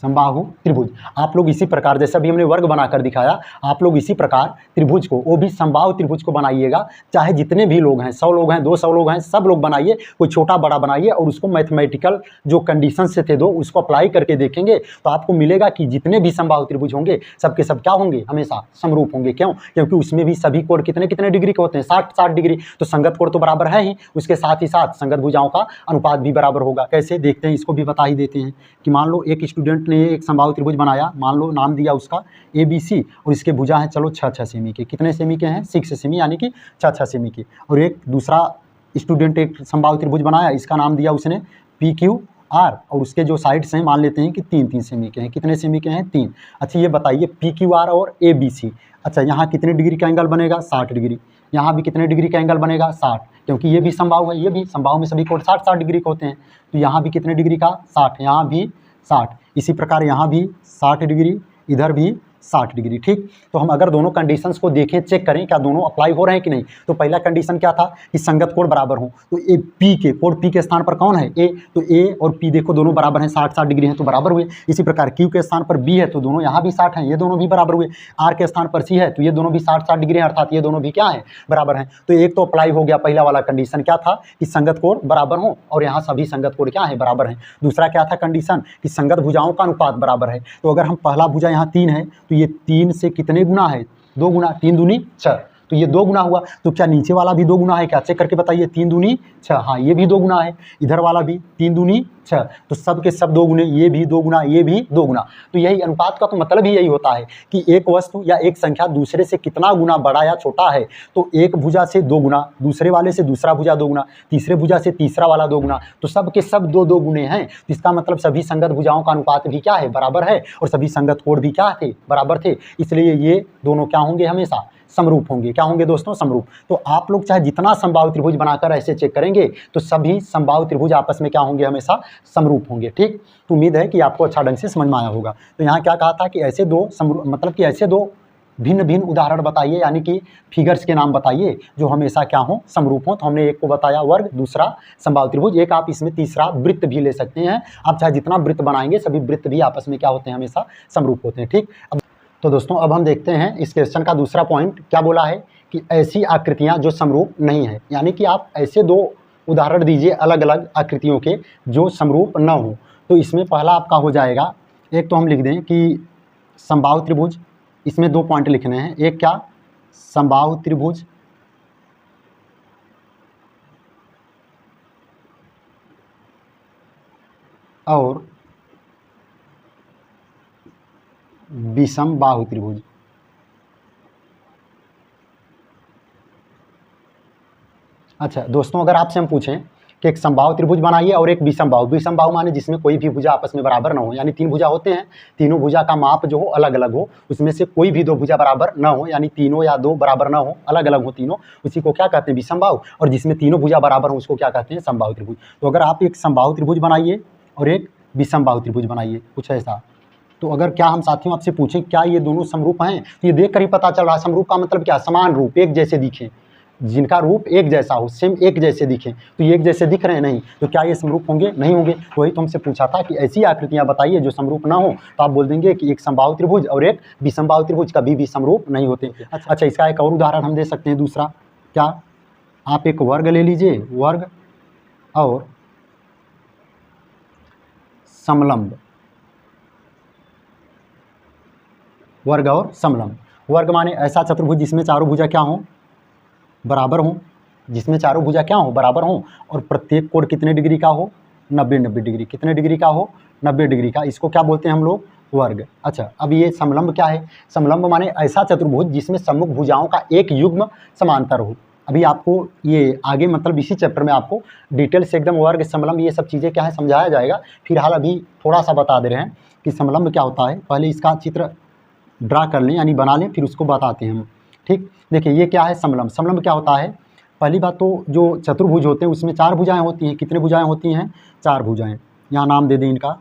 समबाहु त्रिभुज। आप लोग इसी प्रकार, जैसे अभी हमने वर्ग बनाकर दिखाया, आप लोग इसी प्रकार त्रिभुज को, वो भी समबाहु त्रिभुज को बनाइएगा। चाहे जितने भी लोग हैं, 100 लोग हैं, 200 लोग हैं, सब लोग बनाइए। कोई छोटा बड़ा बनाइए और उसको मैथमेटिकल जो कंडीशन से थे 2, उसको अप्लाई करके देखेंगे तो आपको मिलेगा कि जितने भी समबाहु त्रिभुज होंगे सबके सब क्या होंगे? हमेशा समरूप होंगे। क्यों? क्योंकि उसमें भी सभी कोण कितने कितने डिग्री के होते हैं? 60-60 डिग्री। तो संगत कोण तो बराबर है ही, उसके साथ ही साथ संगत भुजाओं का अनुपात भी बराबर होगा। कैसे? देखते हैं, इसको भी बता ही देते हैं कि मान लो एक स्टूडेंट ने एक समबाहु त्रिभुज बनाया, मान लो नाम दिया उसका ABC, और इसके भुजा हैं चलो 6-6 सेमी के। कितने सेमी के हैं? 6 सेमी, यानी कि 6-6 सेमी के। और एक दूसरा स्टूडेंट एक समबाहु त्रिभुज बनाया, इसका नाम दिया उसने PQR, और उसके जो साइड्स हैं मान लेते हैं कि 3-3 सेमी के हैं। कितने सेमी के हैं? 3। अच्छा, ये बताइए PQR और ABC, अच्छा यहाँ कितने डिग्री का एंगल बनेगा? 60 डिग्री। यहाँ भी कितने डिग्री का एंगल बनेगा? 60, क्योंकि ये भी समबाहु है, ये भी समबाहु में सभी कोण 60-60 डिग्री के होते हैं। तो यहाँ भी कितने डिग्री का? 60, यहाँ भी 60। इसी प्रकार यहाँ भी 60 डिग्री, इधर भी 60 डिग्री। ठीक, तो हम अगर दोनों कंडीशंस को देखें, चेक करें क्या दोनों अप्लाई हो रहे हैं कि नहीं। तो पहला कंडीशन क्या था? कि संगत कोण बराबर हो। तो ए पी के कोण पी के स्थान पर कौन है? ए। तो ए और पी देखो दोनों बराबर हैं, 60-60 डिग्री हैं, तो बराबर हुए। इसी प्रकार क्यू के स्थान पर बी है, तो दोनों यहाँ भी 60 हैं, ये दोनों भी बराबर हुए। आर के स्थान पर सी है, तो ये दोनों भी 60-60 डिग्री हैं, अर्थात ये दोनों भी क्या हैं? बराबर हैं। तो एक तो अप्लाई हो गया, पहला वाला कंडीशन क्या था? कि संगत कोण बराबर हो, और यहाँ सभी संगत कोण क्या है? बराबर हैं। दूसरा क्या था कंडीशन? कि संगत भुजाओं का अनुपात बराबर है। तो अगर हम पहला भुजा यहाँ 3 है, तो ये 3 से कितने गुना है? 2 गुना। 3 दूनी 6, तो ये 2 गुना हुआ। तो क्या नीचे वाला भी 2 गुना है क्या? चेक करके बताइए। 3 दूनी 6, हाँ ये भी 2 गुना है। इधर वाला भी 3 दूनी 6, तो सब के सब 2 गुने, ये भी 2 गुना, ये भी 2 गुना। तो यही अनुपात का तो मतलब ही यही होता है कि एक वस्तु या एक संख्या दूसरे से कितना गुना बड़ा या छोटा है। तो एक भुजा से 2 गुना, दूसरे वाले से दूसरा भुजा 2 गुना, तीसरे भुजा से तीसरा वाला 2 गुना, तो सब के सब 2-2 गुने हैं। तो इसका मतलब सभी संगत भुजाओं का अनुपात भी क्या है? बराबर है। और सभी संगत कोण भी क्या थे? बराबर थे। इसलिए ये दोनों क्या होंगे? हमेशा समरूप होंगे। क्या होंगे दोस्तों? समरूप। तो आप लोग चाहे जितना समबाहु त्रिभुज बनाकर ऐसे चेक करेंगे, तो सभी समबाहु त्रिभुज आपस में क्या होंगे? हमेशा समरूप होंगे। ठीक, तो उम्मीद है कि आपको अच्छा ढंग से समझ में आया होगा। तो यहाँ क्या कहा था कि ऐसे 2 मतलब कि ऐसे 2 भिन्न भिन्न उदाहरण बताइए, यानी कि फिगर्स के नाम बताइए जो हमेशा क्या हो? समरूप हो। तो हमने एक को बताया वर्ग, दूसरा समबाहु त्रिभुज, एक आप इसमें तीसरा वृत्त भी ले सकते हैं। आप चाहे जितना वृत्त बनाएंगे, सभी वृत्त भी आपस में क्या होते हैं? हमेशा समरूप होते हैं। ठीक, तो दोस्तों अब हम देखते हैं इस क्वेश्चन का दूसरा पॉइंट क्या बोला है कि ऐसी आकृतियां जो समरूप नहीं है, यानी कि आप ऐसे 2 उदाहरण दीजिए अलग अलग आकृतियों के जो समरूप न हो। तो इसमें पहला आपका हो जाएगा, एक तो हम लिख दें कि समबाहु त्रिभुज, इसमें 2 पॉइंट लिखने हैं। एक क्या? समबाहु त्रिभुज और विषमबाहु त्रिभुज। अच्छा दोस्तों, अगर आपसे हम पूछें कि एक समबाहु त्रिभुज बनाइए और एक विषमबाहु, विषमबाहु माने जिसमें कोई भी भुजा आपस में बराबर ना हो, यानी 3 भुजा होते हैं, तीनों भुजा का माप जो हो अलग अलग हो, उसमें से कोई भी 2 भुजा बराबर ना हो, यानी तीनों या 2 बराबर ना हो, अलग अलग हो तीनों, उसी को क्या कहते हैं? विषमबाहु। और जिसमें तीनों भुजा बराबर हो उसको क्या कहते हैं? समबाहु त्रिभुज। तो अगर आप एक समबाहु त्रिभुज बनाइए और एक विषमबाहु त्रिभुज बनाइए, कुछ ऐसा, तो अगर क्या हम साथियों आपसे पूछें क्या ये दोनों समरूप हैं, तो ये देख कर ही पता चल रहा है। समरूप का मतलब क्या? समान रूप, एक जैसे दिखें, जिनका रूप एक जैसा हो, सेम एक जैसे दिखें। तो ये एक जैसे दिख रहे हैं नहीं, तो क्या ये समरूप होंगे? नहीं होंगे। तो वही तो हमसे पूछा था कि ऐसी आकृतियां बताइए जो समरूप ना हो, तो आप बोल देंगे कि एक समबाहु त्रिभुज और एक विषमबाहु त्रिभुज कभी भी समरूप नहीं होते। अच्छा, इसका एक और उदाहरण हम दे सकते हैं दूसरा। क्या? आप एक वर्ग ले लीजिए, वर्ग और समलंब, वर्ग और समलंब। वर्ग माने ऐसा चतुर्भुज जिसमें चारों भुजा क्या हो? बराबर हो, जिसमें चारों भुजा क्या हो? बराबर हो, और प्रत्येक कोण कितने डिग्री का हो? 90 90 डिग्री, कितने डिग्री का हो, 90 डिग्री का, इसको क्या बोलते हैं हम लोग, वर्ग। अच्छा, अब ये समलंब क्या है, समलंब माने ऐसा चतुर्भुज जिसमें सम्मुख भुजाओं का एक युग्म समांतर हो। अभी आपको ये आगे मतलब इसी चैप्टर में आपको डिटेल से एकदम वर्ग, समलंब, ये सब चीज़ें क्या है समझाया जाएगा। फिलहाल अभी थोड़ा सा बता दे रहे हैं कि समलंब क्या होता है। पहले इसका चित्र ड्रा कर लें यानी बना लें, फिर उसको बताते हैं हम। ठीक, देखिए ये क्या है समलंब। समलंब क्या होता है, पहली बात तो जो चतुर्भुज होते हैं उसमें 4 भुजाएं होती हैं। कितने भुजाएं होती हैं, 4 भुजाएं। यहाँ नाम दे दें इनका।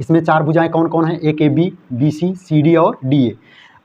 इसमें 4 भुजाएं कौन कौन है, एक AB, BC, CD और DA।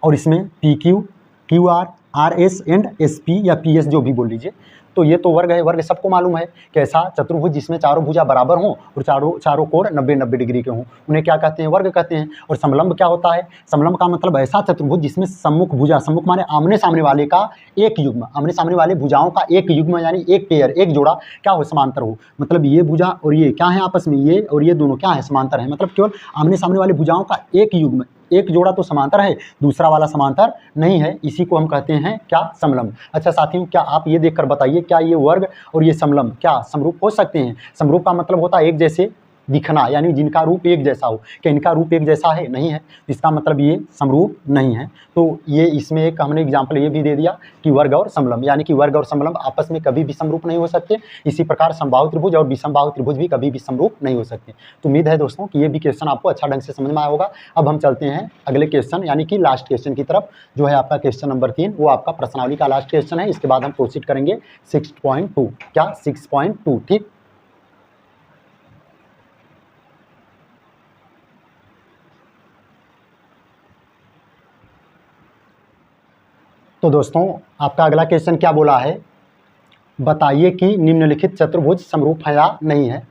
और इसमें PQ, QR, RS and SP या PS जो भी बोल लीजिए। तो ये तो वर्ग है। वर्ग सबको मालूम है, कैसा चतुर्भुज जिसमें चारों भुजा बराबर हों और चारों कोण 90 90 डिग्री के हों, उन्हें क्या कहते हैं, वर्ग कहते हैं। और समलंब क्या होता है, समलंब का मतलब ऐसा चतुर्भुज जिसमें सम्मुख भुजा, सम्मुख माने आमने सामने वाले का एक युग्म, आमने सामने वाले भुजाओं का एक युग्म यानी एक पेयर, एक जोड़ा क्या हो, समांतर हो। मतलब ये भुजा और ये क्या है आपस में, ये और ये दोनों क्या है, समांतर है। मतलब केवल आमने सामने वाले भुजाओं का एक युग्म, एक जोड़ा तो समांतर है, दूसरा वाला समांतर नहीं है, इसी को हम कहते हैं क्या, समलंब। अच्छा साथियों, क्या आप ये देखकर बताइए, क्या ये वर्ग और ये समलंब क्या समरूप हो सकते हैं। समरूप का मतलब होता है एक जैसे दिखना, यानी जिनका रूप एक जैसा हो। क्या इनका रूप एक जैसा है, नहीं है, इसका मतलब ये समरूप नहीं है। तो ये इसमें एक हमने एग्जाम्पल ये भी दे दिया कि वर्ग और समलंब, यानी कि वर्ग और समलंब आपस में कभी भी समरूप नहीं हो सकते। इसी प्रकार समबाहु त्रिभुज और विषमबाहु त्रिभुज भी कभी भी समरूप नहीं हो सकते। तो उम्मीद है दोस्तों कि ये भी क्वेश्चन आपको अच्छा ढंग से समझ में आया होगा। अब हम चलते हैं अगले क्वेश्चन यानी कि लास्ट क्वेश्चन की तरफ, जो है आपका क्वेश्चन नंबर 3। वो आपका प्रश्नावली का लास्ट क्वेश्चन है। इसके बाद हम प्रोसीड करेंगे 6.2, क्या 6.2। ठीक, तो दोस्तों आपका अगला क्वेश्चन क्या बोला है, बताइए कि निम्नलिखित चतुर्भुज समरूप है या नहीं है।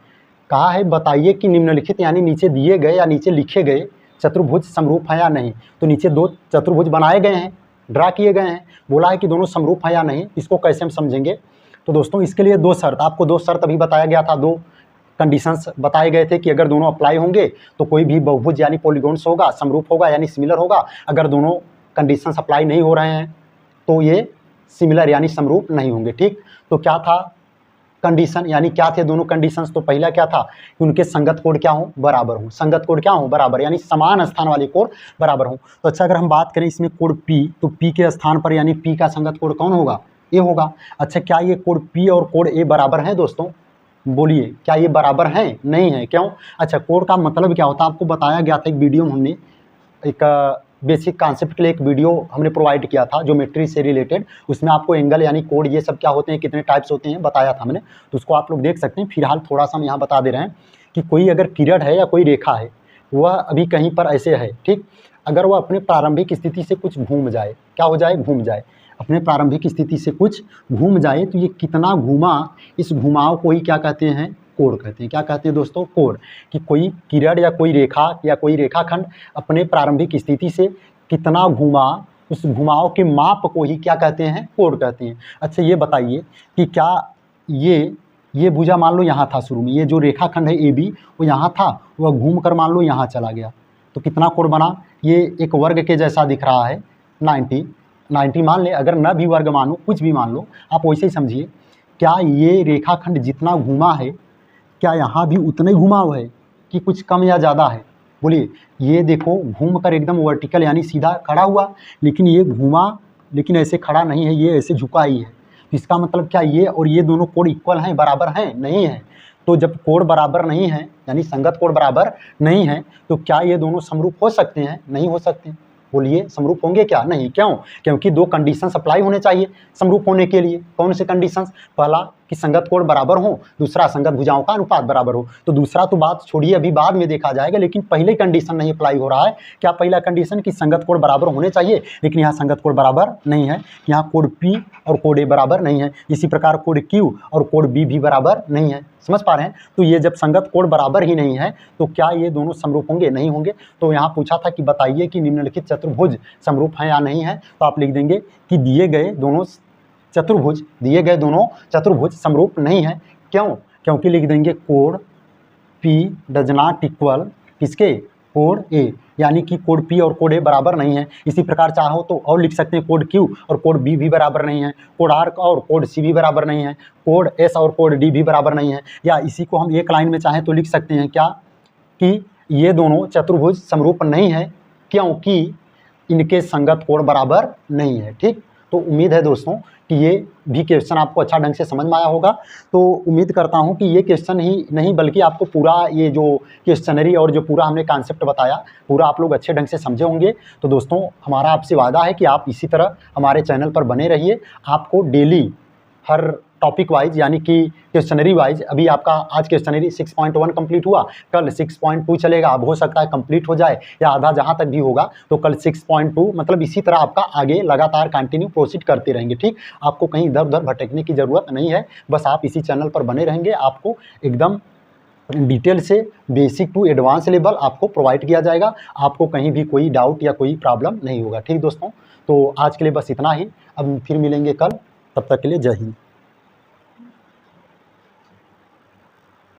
कहा है बताइए कि निम्नलिखित यानी नीचे दिए गए या नीचे लिखे गए चतुर्भुज समरूप है या नहीं। तो नीचे 2 चतुर्भुज बनाए गए हैं, ड्रा किए गए हैं, बोला है कि दोनों समरूप है या नहीं। इसको कैसे हम समझेंगे, तो दोस्तों इसके लिए 2 शर्त, आपको 2 शर्त अभी बताया गया था, 2 कंडीशंस बताए गए थे कि अगर दोनों अप्लाई होंगे तो कोई भी बहुभुज यानी पॉलीगॉन्स होगा, समरूप होगा यानी सिमिलर होगा। अगर दोनों कंडीशंस अप्लाई नहीं हो रहे हैं तो ये सिमिलर यानी समरूप नहीं होंगे। ठीक, तो क्या था कंडीशन, यानी क्या थे दोनों कंडीशंस। तो पहला क्या था कि उनके संगत कोण क्या हो, बराबर हो। संगत कोण क्या हो, बराबर, यानी समान स्थान वाले कोण बराबर हो। तो अच्छा अगर हम बात करें इसमें कोण P, तो P के स्थान पर यानी P का संगत कोण कौन होगा, A होगा। अच्छा क्या ये कोण P और कोण A बराबर हैं दोस्तों, बोलिए क्या ये बराबर हैं, नहीं है, क्यों। अच्छा कोण का मतलब क्या होता है, आपको बताया गया था एक वीडियो में, हमने एक बेसिक कॉन्सेप्ट के लिए एक वीडियो हमने प्रोवाइड किया था ज्योमेट्री से रिलेटेड। उसमें आपको एंगल यानी कोण ये सब क्या होते हैं, कितने टाइप्स होते हैं बताया था मैंने, तो उसको आप लोग देख सकते हैं। फिलहाल थोड़ा सा हम यहाँ बता दे रहे हैं कि कोई अगर पीरियड है या कोई रेखा है, वह अभी कहीं पर ऐसे है, ठीक, अगर वह अपने प्रारंभिक स्थिति से कुछ घूम जाए, क्या हो जाए, घूम जाए, अपने प्रारंभिक स्थिति से कुछ घूम जाए, तो ये कितना घूमा, इस घुमाव को ही क्या कहते हैं, कोण कहते हैं। क्या कहते हैं दोस्तों, कोण। कि कोई पीरियड या कोई रेखा या कोई रेखाखंड अपने प्रारंभिक स्थिति से कितना घूमा, उस घुमाव के माप को ही क्या कहते हैं, कोण कहते हैं। अच्छा ये बताइए कि क्या ये भुजा मान लो यहाँ था शुरू में, ये जो रेखाखंड है AB वो यहाँ था, वह घूम कर मान लो यहाँ चला गया, तो कितना कोण बना, ये एक वर्ग के जैसा दिख रहा है, 90 मान ले, अगर न भी वर्ग मानो, कुछ भी मान लो, आप वैसे ही समझिए। क्या ये रेखाखंड जितना घूमा है, क्या यहाँ भी उतना ही घुमाव है कि कुछ कम या ज़्यादा है, बोलिए। ये देखो घूम कर एकदम वर्टिकल यानी सीधा खड़ा हुआ, लेकिन ये घूमा, लेकिन ऐसे खड़ा नहीं है, ये ऐसे झुका ही है। इसका मतलब क्या ये और ये दोनों कोण इक्वल हैं, बराबर हैं, नहीं है। तो जब कोण बराबर नहीं है यानी संगत कोण बराबर नहीं है, तो क्या ये दोनों समरूप हो सकते हैं, नहीं हो सकते। बोलिए समरूप होंगे क्या, नहीं, क्यों, क्योंकि 2 कंडीशंस अप्लाई होने चाहिए समरूप होने के लिए। कौन से कंडीशंस, पहला कि संगत कोण बराबर हो, दूसरा संगत भुजाओं का अनुपात बराबर हो। तो दूसरा तो बात छोड़िए, अभी बाद में देखा जाएगा, लेकिन पहले कंडीशन नहीं अप्लाई हो रहा है। क्या पहला कंडीशन कि संगत कोण बराबर होने चाहिए, लेकिन यहाँ संगत कोण बराबर नहीं है, यहाँ कोण P और कोण A बराबर नहीं है, इसी प्रकार कोण Q और कोण B भी बराबर नहीं है, समझ पा रहे हैं। तो ये जब संगत कोण बराबर ही नहीं है तो क्या ये दोनों समरूप होंगे, नहीं होंगे। तो यहाँ पूछा था कि बताइए कि निम्नलिखित चतुर्भुज समरूप हैं या नहीं है, तो आप लिख देंगे कि दिए गए दोनों चतुर्भुज समरूप नहीं है। क्यों, क्योंकि लिख देंगे कोण P डज नॉट इक्वल किसके, कोड ए, यानी कि कोड पी और कोड ए बराबर नहीं है। इसी प्रकार चाहो तो और लिख सकते हैं, कोड क्यू और कोड बी भी बराबर नहीं है, कोड आर और कोड सी भी बराबर नहीं है, कोड एस और कोड डी भी बराबर नहीं है। या इसी को हम एक लाइन में चाहें तो लिख सकते हैं क्या, कि ये दोनों चतुर्भुज समरूप नहीं है क्योंकि इनके संगत कोण बराबर नहीं है। ठीक, तो उम्मीद है दोस्तों कि ये भी क्वेश्चन आपको अच्छा ढंग से समझ में आया होगा। तो उम्मीद करता हूँ कि ये क्वेश्चन ही नहीं बल्कि आपको पूरा ये जो क्वेश्चनरी और जो पूरा हमने कॉन्सेप्ट बताया पूरा आप लोग अच्छे ढंग से समझे होंगे। तो दोस्तों हमारा आपसे वादा है कि आप इसी तरह हमारे चैनल पर बने रहिए। आपको डेली हर टॉपिक वाइज यानी कि क्वेश्चनरी वाइज, अभी आपका आज क्वेश्चनरी 6.1 कंप्लीट हुआ, कल 6.2 चलेगा। अब हो सकता है कंप्लीट हो जाए या आधा जहां तक भी होगा तो कल 6.2, मतलब इसी तरह आपका आगे लगातार कंटिन्यू प्रोसीड करते रहेंगे। ठीक, आपको कहीं इधर उधर भटकने की ज़रूरत नहीं है, बस आप इसी चैनल पर बने रहेंगे। आपको एकदम डिटेल से बेसिक टू एडवांस लेवल आपको प्रोवाइड किया जाएगा, आपको कहीं भी कोई डाउट या कोई प्रॉब्लम नहीं होगा। ठीक दोस्तों, तो आज के लिए बस इतना ही, अब फिर मिलेंगे कल, तब तक के लिए जय हिंद।